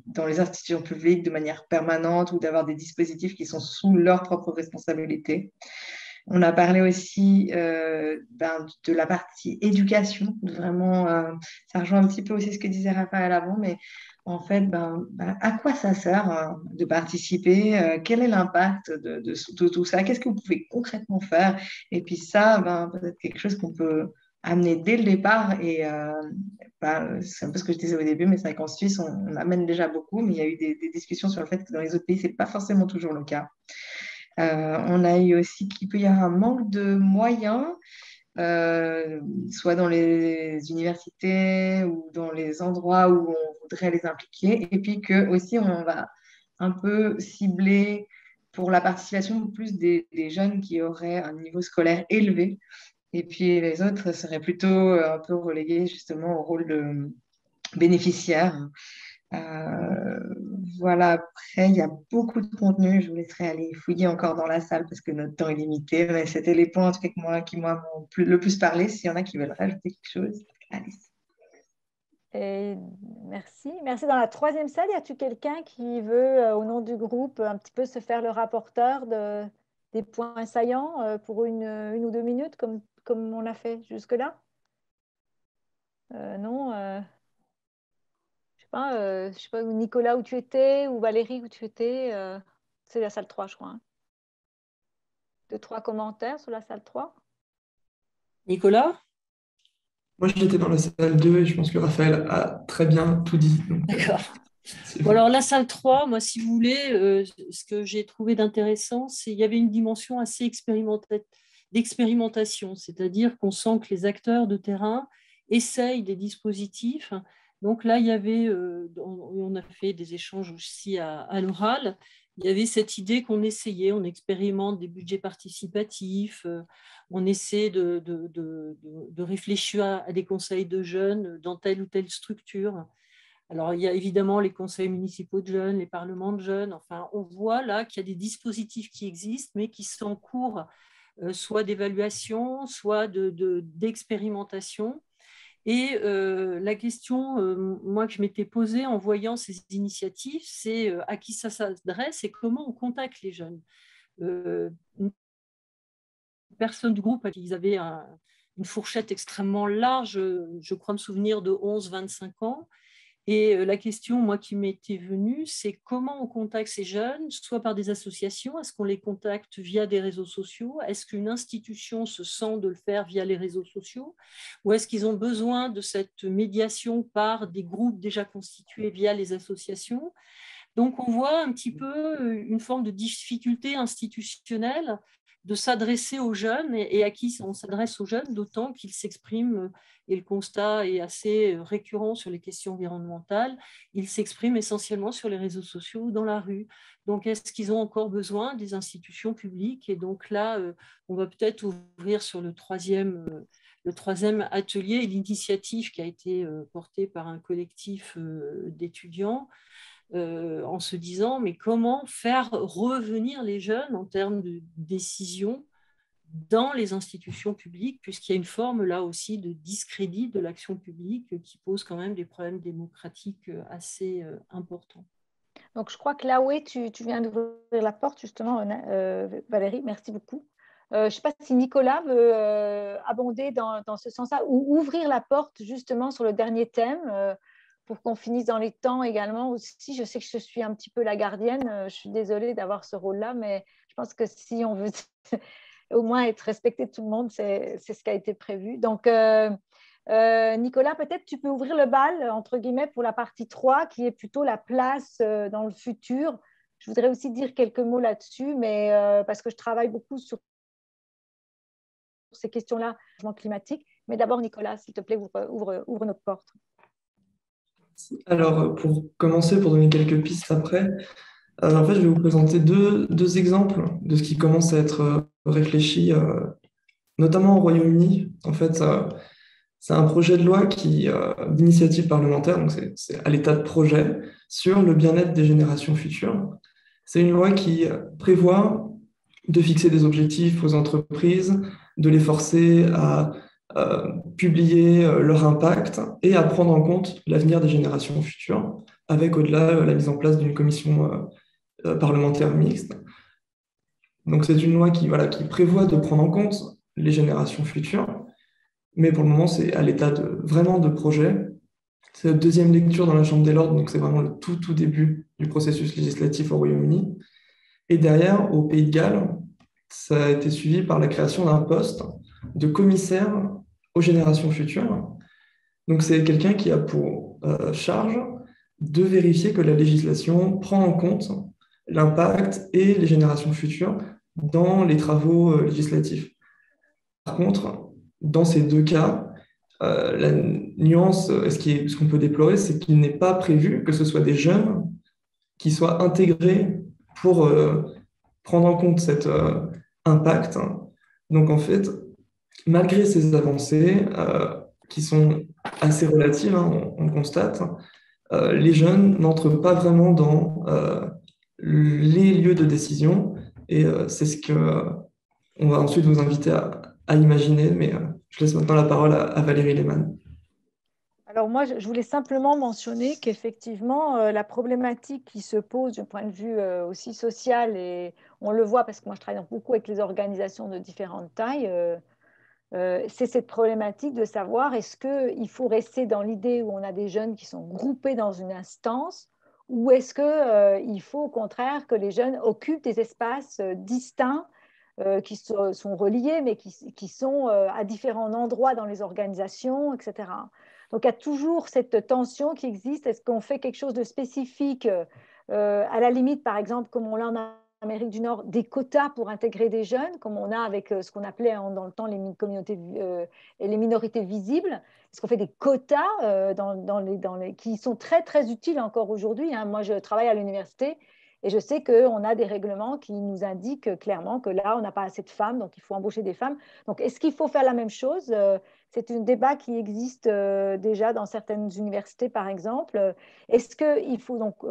dans les institutions publiques de manière permanente ou d'avoir des dispositifs qui sont sous leur propre responsabilité. On a parlé aussi de la partie éducation, vraiment, ça rejoint un petit peu aussi ce que disait Raphaël avant, mais en fait, à quoi ça sert de participer? Quel est l'impact de tout ça? Qu'est-ce que vous pouvez concrètement faire? Et puis ça, peut-être quelque chose qu'on peut amener dès le départ. Et c'est un peu ce que je disais au début, mais c'est vrai qu'en Suisse, on amène déjà beaucoup, mais il y a eu des discussions sur le fait que dans les autres pays, ce n'est pas forcément toujours le cas. On a eu aussi qu'il peut y avoir un manque de moyens, soit dans les universités ou dans les endroits où on voudrait les impliquer, et puis que aussi on va un peu cibler pour la participation plus des jeunes qui auraient un niveau scolaire élevé, et puis les autres seraient plutôt un peu relégués justement au rôle de bénéficiaires. Voilà, après, il y a beaucoup de contenu. Je vous laisserai aller fouiller encore dans la salle parce que notre temps est limité. Mais c'était les points en tout cas, qui m'ont le plus parlé. S'il y en a qui veulent rajouter quelque chose, allez. Merci. Merci. Dans la troisième salle, y a-t-il quelqu'un qui veut, au nom du groupe, un petit peu se faire le rapporteur des points saillants pour une ou 2 minutes, comme on a fait jusque-là? Non. Je sais pas, Nicolas, où tu étais, ou Valérie, où tu étais. C'est la salle 3, je crois. 2, 3 commentaires sur la salle 3. Nicolas? Moi, j'étais dans la salle 2 et je pense que Raphaël a très bien tout dit. D'accord. Bon, alors, la salle 3, moi, si vous voulez, ce que j'ai trouvé d'intéressant, c'est qu'il y avait une dimension assez d'expérimentation, c'est-à-dire qu'on sent que les acteurs de terrain essayent des dispositifs. Donc là, il y avait, on a fait des échanges aussi à l'oral, il y avait cette idée qu'on essayait, on expérimente des budgets participatifs, on essaie de réfléchir à des conseils de jeunes dans telle ou telle structure. Alors, il y a évidemment les conseils municipaux de jeunes, les parlements de jeunes. Enfin, on voit là qu'il y a des dispositifs qui existent, mais qui sont en cours soit d'évaluation, soit d'expérimentation. Et la question, moi, que je m'étais posée en voyant ces initiatives, c'est à qui ça s'adresse et comment on contacte les jeunes. Une personne du groupe, ils avaient une fourchette extrêmement large, je crois me souvenir de 11-25 ans. Et la question, moi, qui m'était venue, c'est comment on contacte ces jeunes, soit par des associations, est-ce qu'on les contacte via des réseaux sociaux, est-ce qu'une institution se sent de le faire via les réseaux sociaux, ou est-ce qu'ils ont besoin de cette médiation par des groupes déjà constitués via les associations? Donc, on voit un petit peu une forme de difficulté institutionnelle de s'adresser aux jeunes et à qui on s'adresse aux jeunes, d'autant qu'ils s'expriment, et le constat est assez récurrent sur les questions environnementales, ils s'expriment essentiellement sur les réseaux sociaux ou dans la rue. Donc, est-ce qu'ils ont encore besoin des institutions publiques? Et donc là, on va peut-être ouvrir sur le troisième atelier, l'initiative qui a été portée par un collectif d'étudiants, en se disant mais comment faire revenir les jeunes en termes de décision dans les institutions publiques, puisqu'il y a une forme là aussi de discrédit de l'action publique qui pose quand même des problèmes démocratiques assez importants. Donc je crois que là, oui, tu viens d'ouvrir la porte justement, Valérie, merci beaucoup. je ne sais pas si Nicolas veut abonder dans ce sens-là ou ouvrir la porte justement sur le dernier thème pour qu'on finisse dans les temps également aussi. Je sais que je suis un petit peu la gardienne. Je suis désolée d'avoir ce rôle-là, mais je pense que si on veut au moins être respecté de tout le monde, c'est ce qui a été prévu. Donc, Nicolas, peut-être tu peux ouvrir le bal, entre guillemets, pour la partie 3, qui est plutôt la place dans le futur. Je voudrais aussi dire quelques mots là-dessus, mais parce que je travaille beaucoup sur ces questions-là, changement climatique. Mais d'abord, Nicolas, s'il te plaît, ouvre notre porte. Alors, pour commencer, pour donner quelques pistes après, en fait, je vais vous présenter deux exemples de ce qui commence à être réfléchi, notamment au Royaume-Uni. En fait, c'est un projet de loi d'initiative parlementaire, donc c'est à l'état de projet, sur le bien-être des générations futures. C'est une loi qui prévoit de fixer des objectifs aux entreprises, de les forcer à publier leur impact et à prendre en compte l'avenir des générations futures, avec au-delà la mise en place d'une commission parlementaire mixte. Donc c'est une loi qui prévoit de prendre en compte les générations futures, mais pour le moment c'est à l'état vraiment de projet. C'est la deuxième lecture dans la Chambre des Lords, donc c'est vraiment le tout début du processus législatif au Royaume-Uni. Et derrière, au Pays de Galles, ça a été suivi par la création d'un poste de commissaire aux générations futures. Donc c'est quelqu'un qui a pour charge de vérifier que la législation prend en compte l'impact et les générations futures dans les travaux législatifs. Par contre, dans ces deux cas, la nuance, ce qu'on peut déplorer, c'est qu'il n'est pas prévu que ce soit des jeunes qui soient intégrés pour prendre en compte cet impact. Donc en fait, malgré ces avancées qui sont assez relatives, on constate, les jeunes n'entrent pas vraiment dans les lieux de décision et c'est ce qu'on va ensuite vous inviter à imaginer, mais je laisse maintenant la parole à Valérie Lehmann. Alors moi, je voulais simplement mentionner qu'effectivement, la problématique qui se pose du point de vue aussi social, et on le voit parce que moi je travaille beaucoup avec les organisations de différentes tailles, c'est cette problématique de savoir est-ce qu'il faut rester dans l'idée où on a des jeunes qui sont groupés dans une instance ou est-ce qu'il faut au contraire que les jeunes occupent des espaces distincts qui sont reliés mais qui sont à différents endroits dans les organisations, etc. Donc il y a toujours cette tension qui existe. Est-ce qu'on fait quelque chose de spécifique à la limite, par exemple, comme on l'a en Amérique du Nord, des quotas pour intégrer des jeunes, comme on a avec ce qu'on appelait dans le temps les communautés et les minorités visibles. Est-ce qu'on fait des quotas qui sont très, très utiles encore aujourd'hui, hein. Moi, je travaille à l'université et je sais qu'on a des règlements qui nous indiquent clairement que là, on n'a pas assez de femmes, donc il faut embaucher des femmes. Donc, est-ce qu'il faut faire la même chose? C'est un débat qui existe déjà dans certaines universités, par exemple. Est-ce qu'il faut donc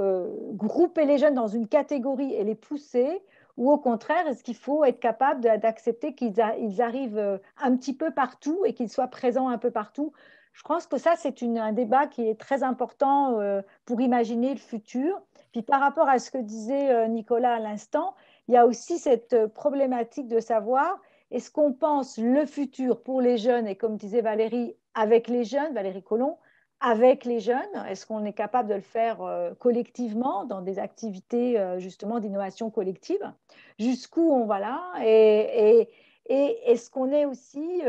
grouper les jeunes dans une catégorie et les pousser? Ou au contraire, est-ce qu'il faut être capable d'accepter qu'ils arrivent un petit peu partout et qu'ils soient présents un peu partout? Je pense que ça, c'est un débat qui est très important pour imaginer le futur. Puis par rapport à ce que disait Nicolas à l'instant, il y a aussi cette problématique de savoir est-ce qu'on pense le futur pour les jeunes et comme disait Valérie, avec les jeunes, Valérie Collomb, avec les jeunes, est-ce qu'on est capable de le faire collectivement dans des activités justement d'innovation collective? Jusqu'où on va là? Et est-ce qu'on est aussi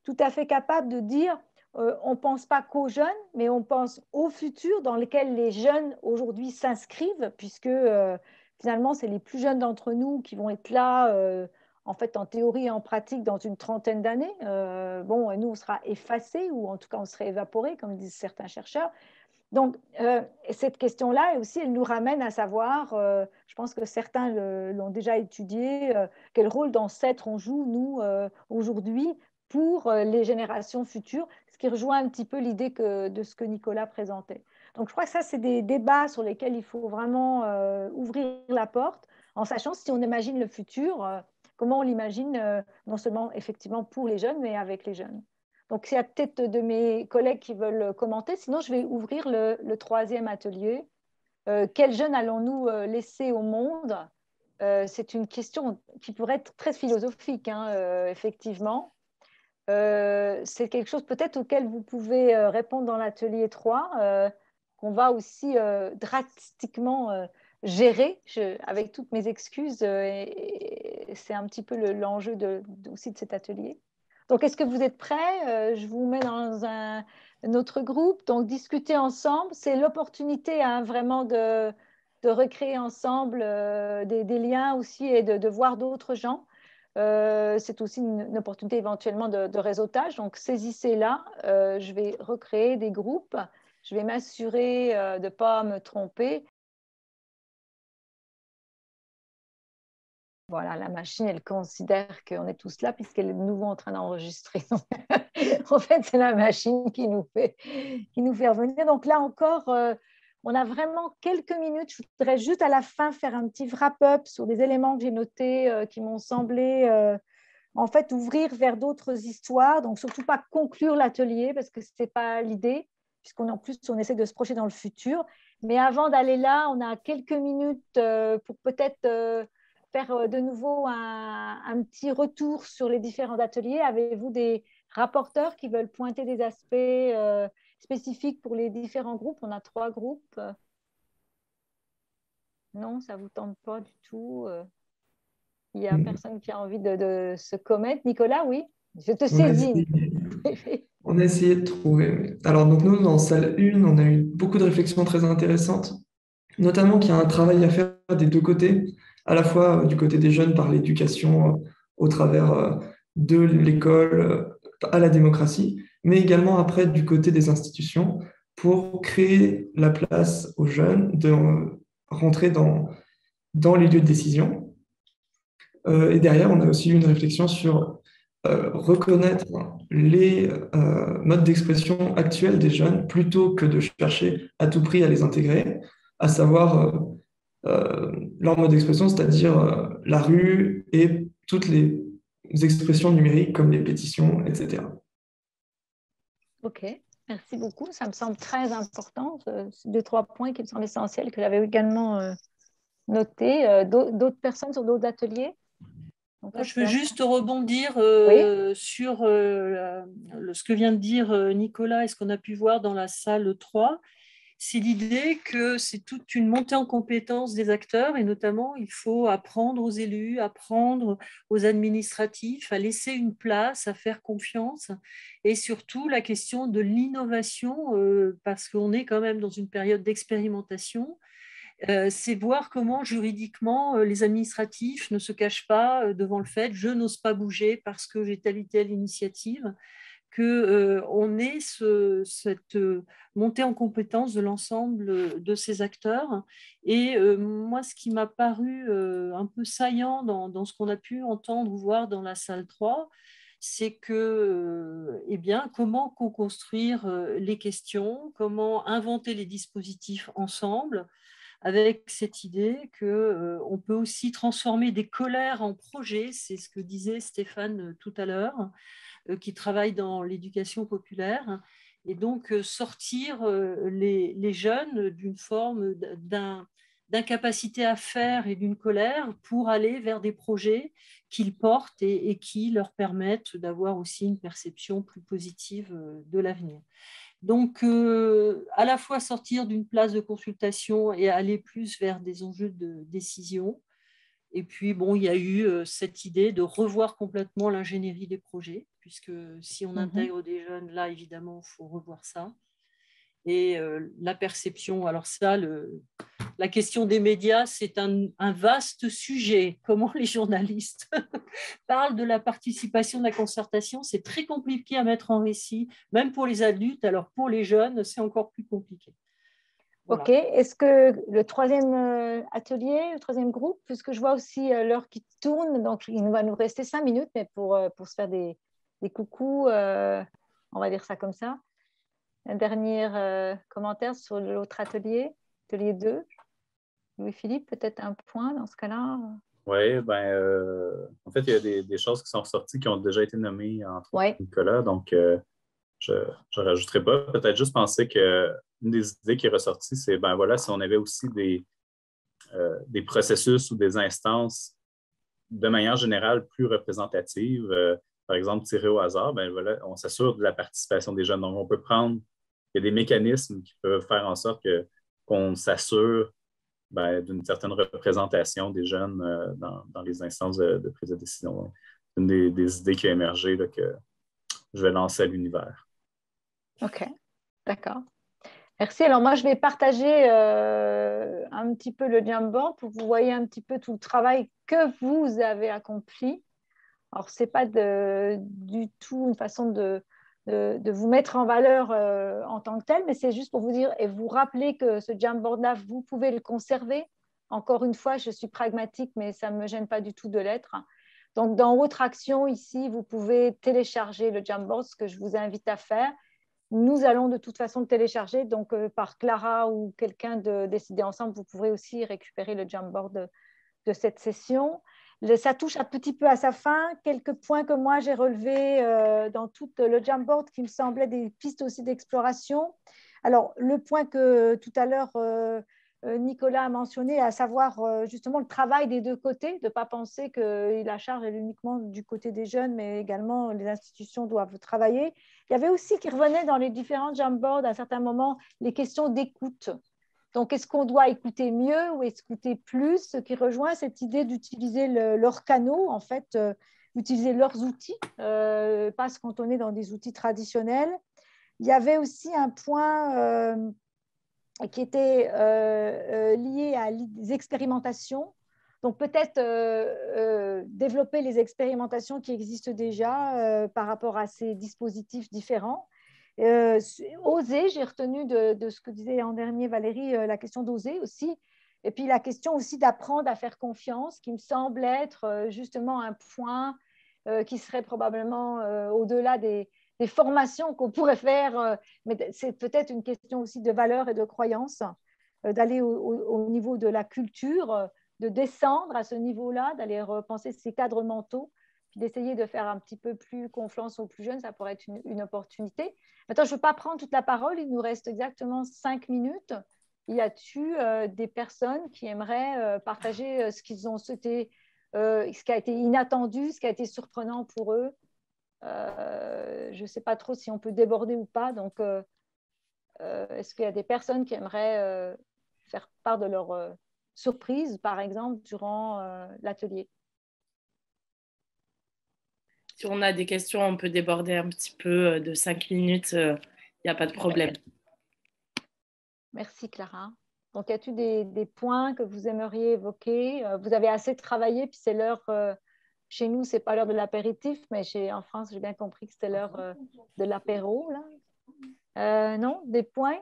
tout à fait capable de dire on ne pense pas qu'aux jeunes, mais on pense au futur dans lequel les jeunes aujourd'hui s'inscrivent, puisque finalement, c'est les plus jeunes d'entre nous qui vont être là, en fait, en théorie et en pratique, dans une trentaine d'années. Bon, nous, on sera effacés, ou en tout cas, on serait évaporés, comme disent certains chercheurs. Donc, cette question-là, aussi, elle nous ramène à savoir, je pense que certains l'ont déjà étudié, quel rôle d'ancêtre on joue, nous, aujourd'hui, pour les générations futures, ce qui rejoint un petit peu l'idée de ce que Nicolas présentait. Donc, je crois que ça, c'est des débats sur lesquels il faut vraiment ouvrir la porte, en sachant si on imagine le futur, comment on l'imagine, non seulement effectivement pour les jeunes, mais avec les jeunes. Donc, il y a peut-être de mes collègues qui veulent commenter. Sinon, je vais ouvrir le troisième atelier. Quels jeunes allons-nous laisser au monde c'est une question qui pourrait être très philosophique, hein, effectivement. C'est quelque chose peut-être auquel vous pouvez répondre dans l'atelier 3, qu'on va aussi drastiquement gérer, avec toutes mes excuses, et c'est un petit peu l'enjeu aussi de cet atelier. Donc, est-ce que vous êtes prêts? Je vous mets dans un autre groupe. Donc, discuter ensemble, c'est l'opportunité vraiment de recréer ensemble des liens aussi et de voir d'autres gens. C'est aussi une opportunité éventuellement de réseautage. Donc, saisissez-la. Je vais recréer des groupes. Je vais m'assurer de ne pas me tromper. Voilà, la machine, elle considère qu'on est tous là puisqu'elle est de nouveau en train d'enregistrer. En fait, c'est la machine qui nous fait revenir. Donc là encore, on a vraiment quelques minutes. Je voudrais juste à la fin faire un petit wrap-up sur des éléments que j'ai notés qui m'ont semblé en fait ouvrir vers d'autres histoires. Donc surtout pas conclure l'atelier parce que ce n'est pas l'idée, puisqu'on en plus on essaie de se projeter dans le futur. Mais avant d'aller là, on a quelques minutes pour peut-être faire de nouveau un petit retour sur les différents ateliers. Avez-vous des rapporteurs qui veulent pointer des aspects spécifiques pour les différents groupes? On a 3 groupes. Non, ça ne vous tente pas du tout? Il n'y a personne qui a envie de se commettre. Nicolas, oui? Je te saisis. On a essayé de trouver. Alors, donc nous, dans salle 1, on a eu beaucoup de réflexions très intéressantes, notamment qu'il y a un travail à faire des deux côtés, à la fois du côté des jeunes par l'éducation au travers de l'école à la démocratie, mais également après du côté des institutions pour créer la place aux jeunes de rentrer dans les lieux de décision. Et derrière, on a aussi eu une réflexion sur reconnaître les modes d'expression actuels des jeunes plutôt que de chercher à tout prix à les intégrer, à savoir leur mode d'expression, c'est-à-dire la rue et toutes les expressions numériques comme les pétitions, etc. Ok, merci beaucoup. Ça me semble très important. C'est 2-3 points qui me semblent essentiels que j'avais également notés. D'autres personnes sur d'autres ateliers? Donc, moi, je veux juste rebondir sur ce que vient de dire Nicolas et ce qu'on a pu voir dans la salle 3. C'est l'idée que c'est toute une montée en compétence des acteurs et notamment, il faut apprendre aux élus, apprendre aux administratifs, à laisser une place, à faire confiance et surtout la question de l'innovation parce qu'on est quand même dans une période d'expérimentation. C'est voir comment juridiquement les administratifs ne se cachent pas devant le fait je n'ose pas bouger parce que j'ai telle ou telle initiative, qu'on ait cette montée en compétence de l'ensemble de ces acteurs. Et moi, ce qui m'a paru un peu saillant dans ce qu'on a pu entendre ou voir dans la salle 3, c'est que, eh bien, comment co-construire les questions, comment inventer les dispositifs ensemble, avec cette idée qu'on peut aussi transformer des colères en projets, c'est ce que disait Stéphane tout à l'heure, qui travaille dans l'éducation populaire, et donc sortir les jeunes d'une forme d'incapacité à faire et d'une colère pour aller vers des projets qu'ils portent et qui leur permettent d'avoir aussi une perception plus positive de l'avenir. Donc, à la fois sortir d'une place de consultation et aller plus vers des enjeux de décision. Et puis, bon, il y a eu cette idée de revoir complètement l'ingénierie des projets, puisque si on intègre des jeunes, là, évidemment, il faut revoir ça. Et la perception, alors ça, la question des médias, c'est un vaste sujet. Comment les journalistes parlent de la participation, de la concertation, c'est très compliqué à mettre en récit, même pour les adultes. Alors pour les jeunes, c'est encore plus compliqué. Voilà. Ok, est-ce que le troisième atelier, le troisième groupe, puisque je vois aussi l'heure qui tourne, donc il va nous rester 5 minutes, mais pour se faire des coucous, on va dire ça comme ça. Un dernier commentaire sur l'autre atelier, atelier 2. Louis-Philippe, peut-être un point dans ce cas-là? Oui, en fait, il y a des choses qui sont ressorties qui ont déjà été nommées entre Nicolas, donc je ne rajouterai pas. Peut-être juste penser qu'une des idées qui est ressortie, c'est, si on avait aussi des processus ou des instances de manière générale plus représentatives. Par exemple, tirer au hasard, ben voilà, on s'assure de la participation des jeunes. Donc, on peut prendre, il y a des mécanismes qui peuvent faire en sorte qu'on s'assure d'une certaine représentation des jeunes dans les instances de prise de décision. C'est une des idées qui a émergé là, que je vais lancer à l'univers. OK, d'accord. Merci. Alors, moi, je vais partager un petit peu le Jamboard pour que vous voyez un petit peu tout le travail que vous avez accompli. Alors, ce n'est pas du tout une façon de vous mettre en valeur en tant que tel, mais c'est juste pour vous dire et vous rappeler que ce Jamboard-là, vous pouvez le conserver. Encore une fois, je suis pragmatique, mais ça ne me gêne pas du tout de l'être. Donc, dans Autre Action, ici, vous pouvez télécharger le Jamboard, ce que je vous invite à faire. Nous allons de toute façon le télécharger, donc par Clara ou quelqu'un de Décider Ensemble, vous pourrez aussi récupérer le Jamboard de cette session. Ça touche un petit peu à sa fin. Quelques points que moi j'ai relevés dans tout le Jamboard qui me semblaient des pistes aussi d'exploration. Alors, le point que tout à l'heure Nicolas a mentionné, à savoir justement le travail des deux côtés, de ne pas penser que la charge est uniquement du côté des jeunes, mais également les institutions doivent travailler. Il y avait aussi qui revenait dans les différents Jamboards à certains moments les questions d'écoute. Donc, est-ce qu'on doit écouter mieux ou écouter plus? Ce qui rejoint cette idée d'utiliser leurs canaux, en fait, utiliser leurs outils, pas se cantonner dans des outils traditionnels. Il y avait aussi un point qui était lié à des expérimentations. Donc, peut-être développer les expérimentations qui existent déjà par rapport à ces dispositifs différents. Oser, j'ai retenu de ce que disait en dernier Valérie, la question d'oser aussi, et puis la question aussi d'apprendre à faire confiance, qui me semble être justement un point qui serait probablement au-delà des formations qu'on pourrait faire, mais c'est peut-être une question aussi de valeur et de croyance, d'aller au niveau de la culture, de descendre à ce niveau-là, d'aller repenser ces cadres mentaux, puis d'essayer de faire un petit peu plus confiance aux plus jeunes, ça pourrait être une opportunité. Maintenant, je ne veux pas prendre toute la parole, il nous reste exactement 5 minutes. Y a-t-il des personnes qui aimeraient partager ce qu'ils ont souhaité, ce qui a été inattendu, ce qui a été surprenant pour eux? Je ne sais pas trop si on peut déborder ou pas, donc est-ce qu'il y a des personnes qui aimeraient faire part de leur surprise, par exemple, durant l'atelier? Si on a des questions, on peut déborder un petit peu de 5 minutes, il n'y a pas de problème. Merci Clara. Donc, y a-t-il des points que vous aimeriez évoquer? Vous avez assez travaillé, puis c'est l'heure, chez nous, ce n'est pas l'heure de l'apéritif, mais en France, j'ai bien compris que c'était l'heure de l'apéro. Non, des points?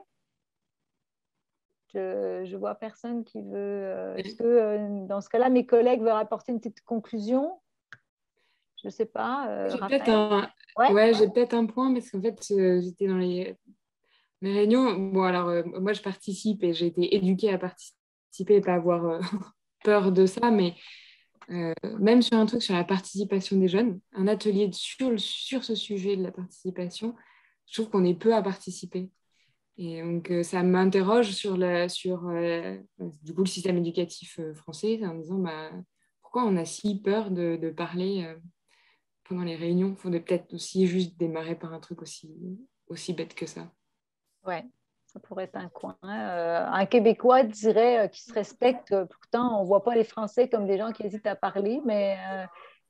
Je vois personne qui veut. Est-ce que dans ce cas-là, mes collègues veulent apporter une petite conclusion? Je ne sais pas. J'ai peut-être un point, parce qu'en fait, j'étais dans les réunions. Bon, alors, moi, je participe et j'ai été éduquée à participer et pas avoir peur de ça, mais même sur un truc sur la participation des jeunes, un atelier sur ce sujet de la participation, je trouve qu'on est peu à participer. Et donc, ça m'interroge sur du coup, le système éducatif français, en disant pourquoi on a si peur de parler pendant les réunions. Il faudrait peut-être aussi juste démarrer par un truc aussi bête que ça. Ouais, ça pourrait être un coin. Un Québécois dirait qu'il se respecte. Pourtant, on ne voit pas les Français comme des gens qui hésitent à parler, mais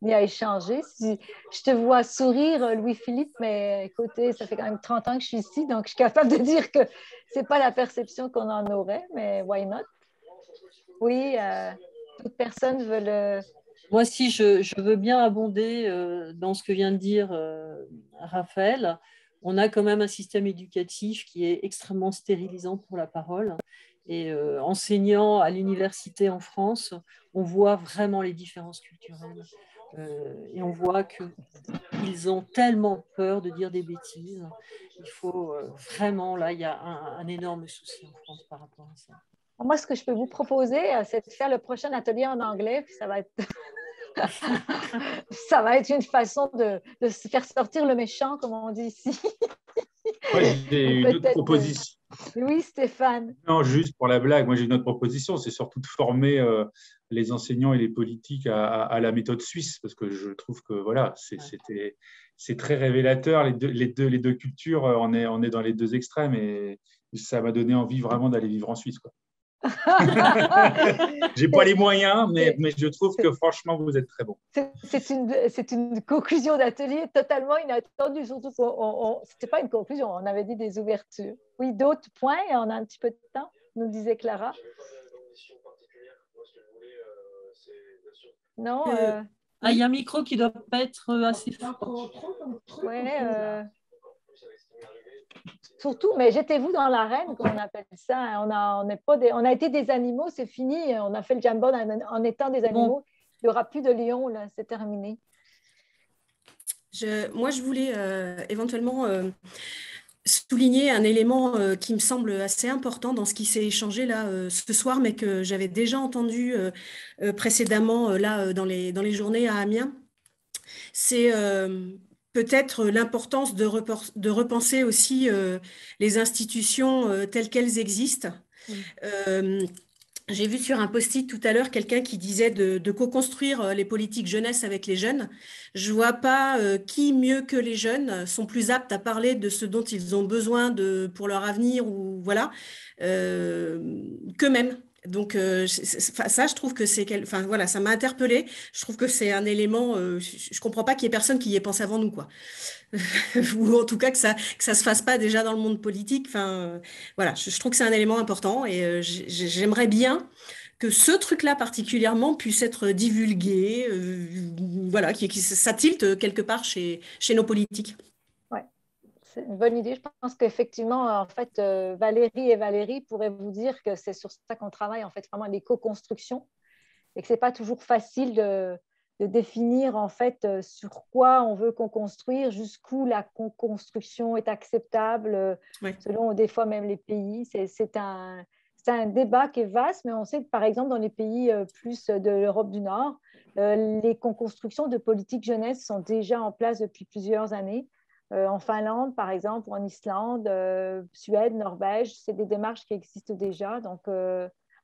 ni à échanger. Si je te vois sourire, Louis-Philippe, mais écoutez, ça fait quand même 30 ans que je suis ici, donc je suis capable de dire que ce n'est pas la perception qu'on en aurait, mais why not? Oui, toute personne veut le... Moi, si je veux bien abonder dans ce que vient de dire Raphaël, on a quand même un système éducatif qui est extrêmement stérilisant pour la parole. Et enseignant à l'université en France, on voit vraiment les différences culturelles. Et on voit qu'ils ont tellement peur de dire des bêtises. Il faut vraiment, là, il y a un énorme souci en France par rapport à ça. Moi, ce que je peux vous proposer, c'est de faire le prochain atelier en anglais. Puis ça va être... ça va être une façon de se faire sortir le méchant, comme on dit ici. Moi, j'ai une autre proposition. Oui, Stéphane. Non, juste pour la blague, moi j'ai une autre proposition, c'est surtout de former les enseignants et les politiques à la méthode suisse, parce que je trouve que voilà, c'est très révélateur. Les deux cultures, on est dans les deux extrêmes et ça m'a donné envie vraiment d'aller vivre en Suisse, quoi. J'ai pas les moyens, mais je trouve que franchement, vous êtes très bon. C'est une conclusion d'atelier totalement inattendue, surtout que c'était pas une conclusion, on avait dit des ouvertures. Oui, d'autres points, et on a un petit peu de temps, nous disait Clara. Non. Il y a un micro qui doit pas être assez fort. Ouais. Surtout, mais jetez-vous dans l'arène, comme on appelle ça. On a été des animaux, c'est fini. On a fait le jambon en étant des animaux. Il n'y aura plus de lions, là, c'est terminé. Moi, je voulais éventuellement souligner un élément qui me semble assez important dans ce qui s'est échangé là ce soir, mais que j'avais déjà entendu précédemment là dans les journées à Amiens. C'est peut-être l'importance de repenser aussi les institutions telles qu'elles existent. J'ai vu sur un post-it tout à l'heure quelqu'un qui disait de co-construire les politiques jeunesse avec les jeunes. Je ne vois pas qui, mieux que les jeunes, sont plus aptes à parler de ce dont ils ont besoin pour leur avenir ou voilà, qu'eux-mêmes. Donc ça, je trouve que voilà, ça m'a interpellée. Je trouve que c'est un élément. Je comprends pas qu'il y ait personne qui y ait pensé avant nous, quoi. Ou en tout cas que ça se fasse pas déjà dans le monde politique. Enfin, voilà, je trouve que c'est un élément important et j'aimerais bien que ce truc-là particulièrement puisse être divulgué. Voilà, ça tilte quelque part chez nos politiques. C'est une bonne idée. Je pense qu'effectivement, en fait, Valérie pourraient vous dire que c'est sur ça qu'on travaille, en fait, vraiment les co-constructions, et que ce n'est pas toujours facile de définir, en fait, sur quoi on veut co-construire, jusqu'où la co-construction est acceptable, selon des fois même les pays. C'est un débat qui est vaste, mais on sait que, par exemple, dans les pays plus de l'Europe du Nord, les co-constructions de politique jeunesse sont déjà en place depuis plusieurs années. En Finlande, par exemple, ou en Islande, Suède, Norvège, c'est des démarches qui existent déjà. Donc,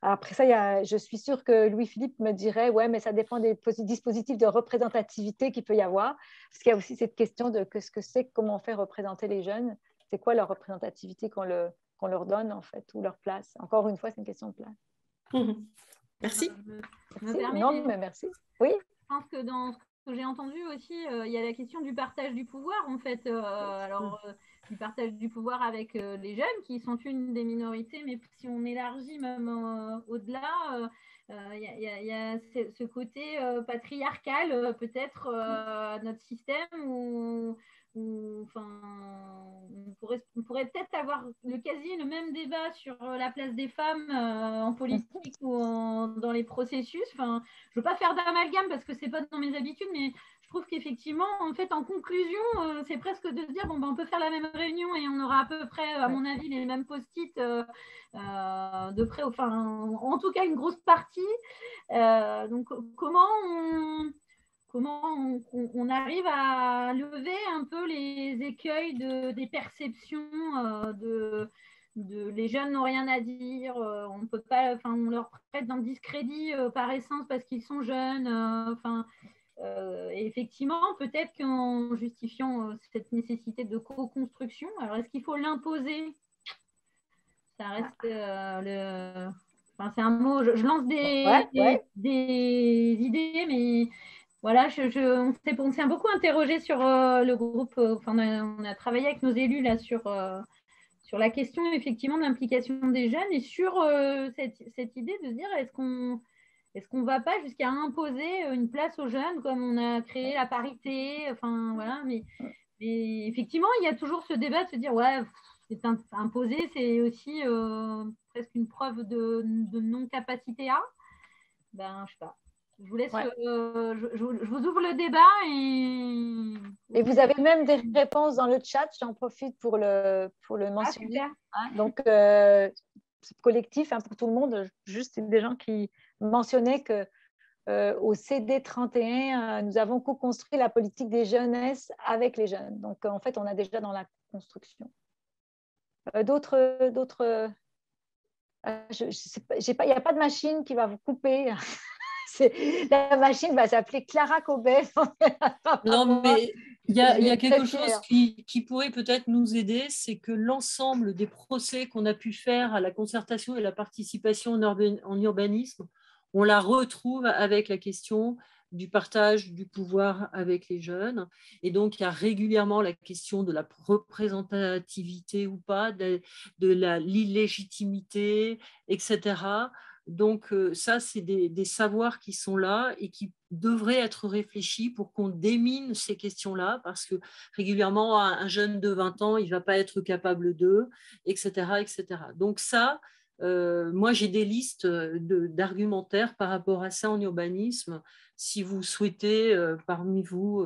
après ça, je suis sûre que Louis-Philippe me dirait, ouais, mais ça dépend des dispositifs de représentativité qu'il peut y avoir. Parce qu'il y a aussi cette question de ce que c'est, comment on fait représenter les jeunes. C'est quoi leur représentativité qu'on leur donne, en fait, ou leur place. Encore une fois, c'est une question de place. Merci. Non, mais merci. Oui. Je pense que dans ce que j'ai entendu aussi, il y a la question du partage du pouvoir, en fait. Du partage du pouvoir avec les jeunes, qui sont une des minorités, mais si on élargit même au-delà, il y a ce côté patriarcal, peut-être, notre système, où on pourrait peut-être avoir quasi le même débat sur la place des femmes en politique ou dans les processus. Je ne veux pas faire d'amalgame parce que ce n'est pas dans mes habitudes, mais je trouve qu'effectivement, en fait, en conclusion, c'est presque de se dire, bon, on peut faire la même réunion et on aura à peu près, à mon avis, les mêmes post-it de près, en tout cas, une grosse partie. Donc, comment on arrive à lever un peu les écueils des perceptions les jeunes n'ont rien à dire, on peut pas, on leur prête dans le discrédit par essence parce qu'ils sont jeunes. Et effectivement, peut-être qu'en justifiant cette nécessité de co-construction, alors est-ce qu'il faut l'imposer? Ça reste c'est un mot. Je lance des idées, mais voilà, on s'est beaucoup interrogé sur le groupe. On a travaillé avec nos élus là sur la question effectivement de l'implication des jeunes et sur cette idée de se dire est-ce qu'on ne va pas jusqu'à imposer une place aux jeunes comme on a créé la parité, voilà, mais effectivement il y a toujours ce débat de se dire ouais, c'est imposer, c'est aussi presque une preuve de non-capacité à. Je sais pas. Je vous laisse, je vous ouvre le débat et vous avez même des réponses dans le chat. J'en profite pour le mentionner. Donc, collectif pour tout le monde. Juste des gens qui mentionnaient que au CD 31, nous avons co-construit la politique des jeunesses avec les jeunes. Donc, en fait, on a déjà dans la construction. d'autres. Il n'y a pas de machine qui va vous couper. La machine va s'appeler Clara Cobet. Non, mais il y a quelque chose qui pourrait peut-être nous aider, c'est que l'ensemble des procès qu'on a pu faire à la concertation et la participation en urbanisme, on la retrouve avec la question du partage du pouvoir avec les jeunes. Et donc, il y a régulièrement la question de la représentativité ou pas, de l'illégitimité, etc. Donc, ça, c'est des savoirs qui sont là et qui devraient être réfléchis pour qu'on démine ces questions-là, parce que régulièrement, un jeune de 20 ans, il ne va pas être capable d'eux, etc., etc. Donc ça, moi, j'ai des listes d'argumentaires par rapport à ça en urbanisme. Si vous souhaitez, parmi vous,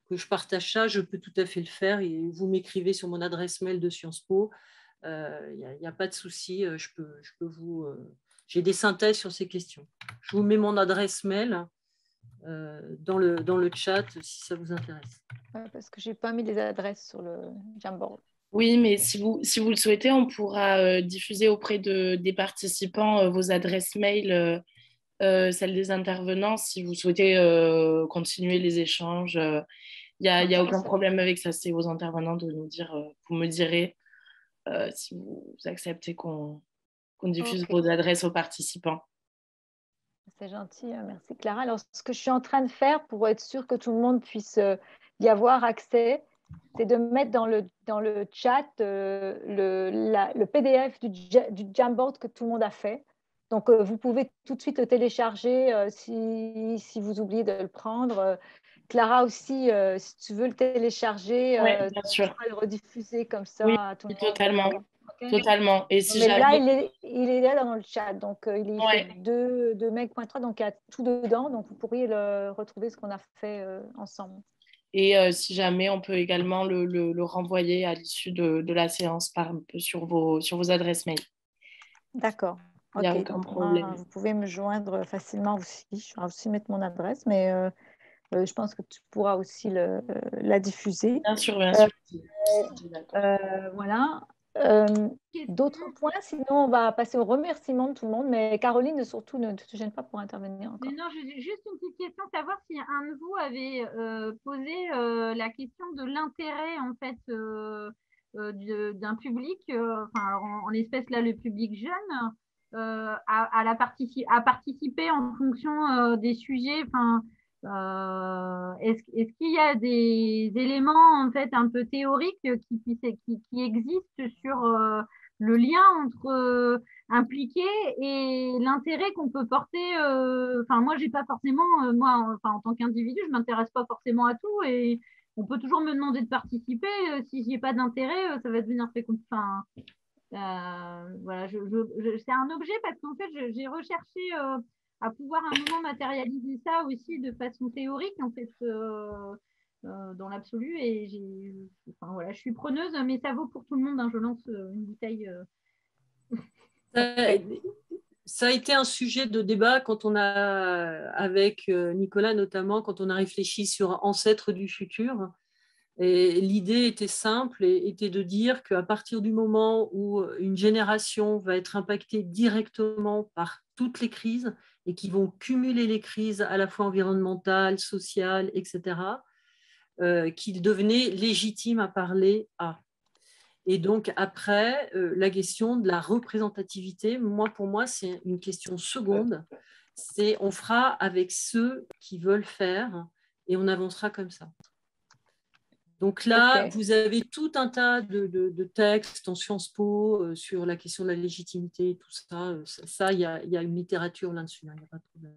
que je partage ça, je peux tout à fait le faire. Et vous m'écrivez sur mon adresse mail de Sciences Po. Il n'y a pas de souci. Je peux vous... j'ai des synthèses sur ces questions. Je vous mets mon adresse mail dans le chat si ça vous intéresse. Ouais, parce que je n'ai pas mis les adresses sur le Jamboard. Oui, mais si vous le souhaitez, on pourra diffuser auprès des participants vos adresses mail, celles des intervenants, si vous souhaitez continuer les échanges. Il n'y a aucun problème avec ça. C'est aux intervenants de nous dire, vous me direz si vous acceptez qu'on diffuse vos adresses aux participants. C'est gentil, merci Clara. Alors, ce que je suis en train de faire pour être sûr que tout le monde puisse y avoir accès, c'est de mettre dans le chat le PDF du Jamboard que tout le monde a fait. Donc, vous pouvez tout de suite le télécharger si vous oubliez de le prendre. Clara aussi, si tu veux le télécharger, bien sûr. tu pourras le rediffuser comme ça à tout le monde. Totalement. Okay. Totalement. Et si mais là, il est là dans le chat. Donc, il est fait 2meg.3, donc il y a tout dedans. Donc, vous pourriez retrouver ce qu'on a fait ensemble. Et si jamais, on peut également le renvoyer à l'issue de la séance sur vos adresses mail. D'accord. Il n'y a aucun problème. Vous pouvez me joindre facilement aussi. Je vais aussi mettre mon adresse, mais je pense que tu pourras aussi la diffuser. Bien sûr, bien sûr. Voilà. D'autres points, sinon on va passer au remerciement de tout le monde, mais Caroline, surtout, ne te gêne pas pour intervenir encore. Mais non, juste une petite question, savoir si un de vous avait posé la question de l'intérêt en fait d'un public, en l'espèce là le public jeune, à participer en fonction des sujets. Est-ce qu'il y a des éléments en fait un peu théoriques qui existent sur le lien entre impliqué et l'intérêt qu'on peut porter. Moi, j'ai pas forcément, en tant qu'individu, je m'intéresse pas forcément à tout et on peut toujours me demander de participer. Si j'ai pas d'intérêt, ça va devenir fait comme. Voilà, c'est un objet parce qu'en fait, j'ai recherché à pouvoir à un moment matérialiser ça aussi de façon théorique en fait. Dans l'absolu et je suis preneuse mais ça vaut pour tout le monde, hein, je lance une bouteille Ça a été un sujet de débat quand on a, avec Nicolas notamment, quand on a réfléchi sur Ancêtres du futur. Et l'idée était simple, était de dire qu'à partir du moment où une génération va être impactée directement par toutes les crises et qui vont cumuler les crises à la fois environnementales, sociales, etc., qu'il devenait légitime à parler à. Et donc après, la question de la représentativité, pour moi, c'est une question seconde. C'est on fera avec ceux qui veulent faire et on avancera comme ça. Donc là, vous avez tout un tas de textes en Sciences Po sur la question de la légitimité et tout ça. Ça, il y a une littérature là-dessus, il n'y a pas de problème.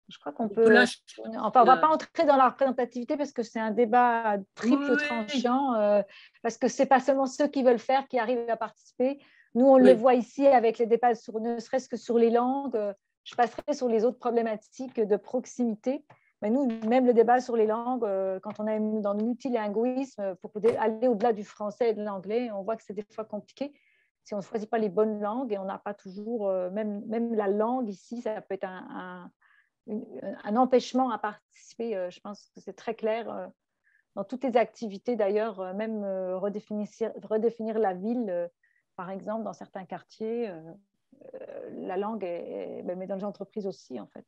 Je crois qu'on peut. On ne va pas entrer dans la représentativité parce que c'est un débat triple tranchant, parce que ce n'est pas seulement ceux qui veulent faire qui arrivent à participer. Nous, on le voit ici avec les débats, ne serait-ce que sur les langues. Je passerai sur les autres problématiques de proximité. Mais nous, même le débat sur les langues, quand on est dans le multilinguisme, pour aller au-delà du français et de l'anglais, on voit que c'est des fois compliqué. Si on ne choisit pas les bonnes langues et on n'a pas toujours, même la langue ici, ça peut être un empêchement à participer. Je pense que c'est très clair. dans toutes les activités d'ailleurs, même redéfinir la ville, par exemple, dans certains quartiers. La langue, mais dans les entreprises aussi, en fait.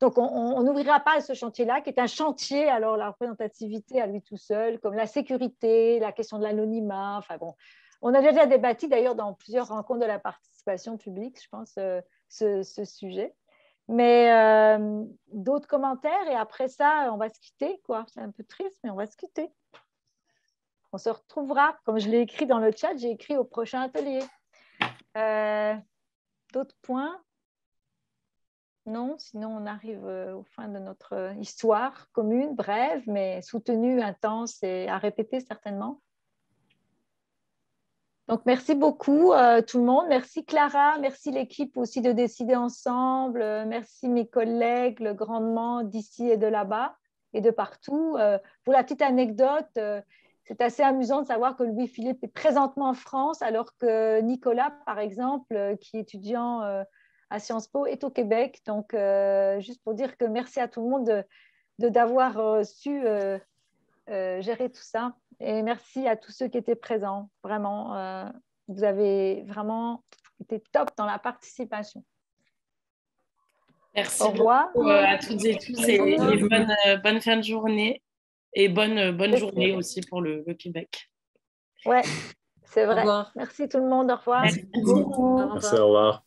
Donc, on n'ouvrira pas ce chantier-là, qui est un chantier, alors la représentativité à lui tout seul, comme la sécurité, la question de l'anonymat. Enfin bon, on a déjà débattu d'ailleurs dans plusieurs rencontres de la participation publique, je pense, ce sujet. Mais d'autres commentaires, et après ça, on va se quitter, quoi. C'est un peu triste, mais on va se quitter. On se retrouvera, comme je l'ai écrit dans le chat, j'ai écrit au prochain atelier. D'autres points? Non, sinon on arrive au fin de notre histoire commune, brève, mais soutenue, intense et à répéter certainement. Donc, merci beaucoup tout le monde. Merci Clara, merci l'équipe aussi de décider ensemble. Merci mes collègues grandement d'ici et de là-bas et de partout. Pour la petite anecdote, c'est assez amusant de savoir que Louis-Philippe est présentement en France alors que Nicolas, par exemple, qui est étudiant à Sciences Po, est au Québec. Donc, juste pour dire que merci à tout le monde d'avoir su gérer tout ça. Et merci à tous ceux qui étaient présents. Vraiment, vous avez vraiment été top dans la participation. Merci beaucoup à toutes et tous et bonne fin de journée et bonne journée aussi pour le Québec. Ouais, c'est vrai. Merci tout le monde. Au revoir. Merci beaucoup. Merci, au revoir.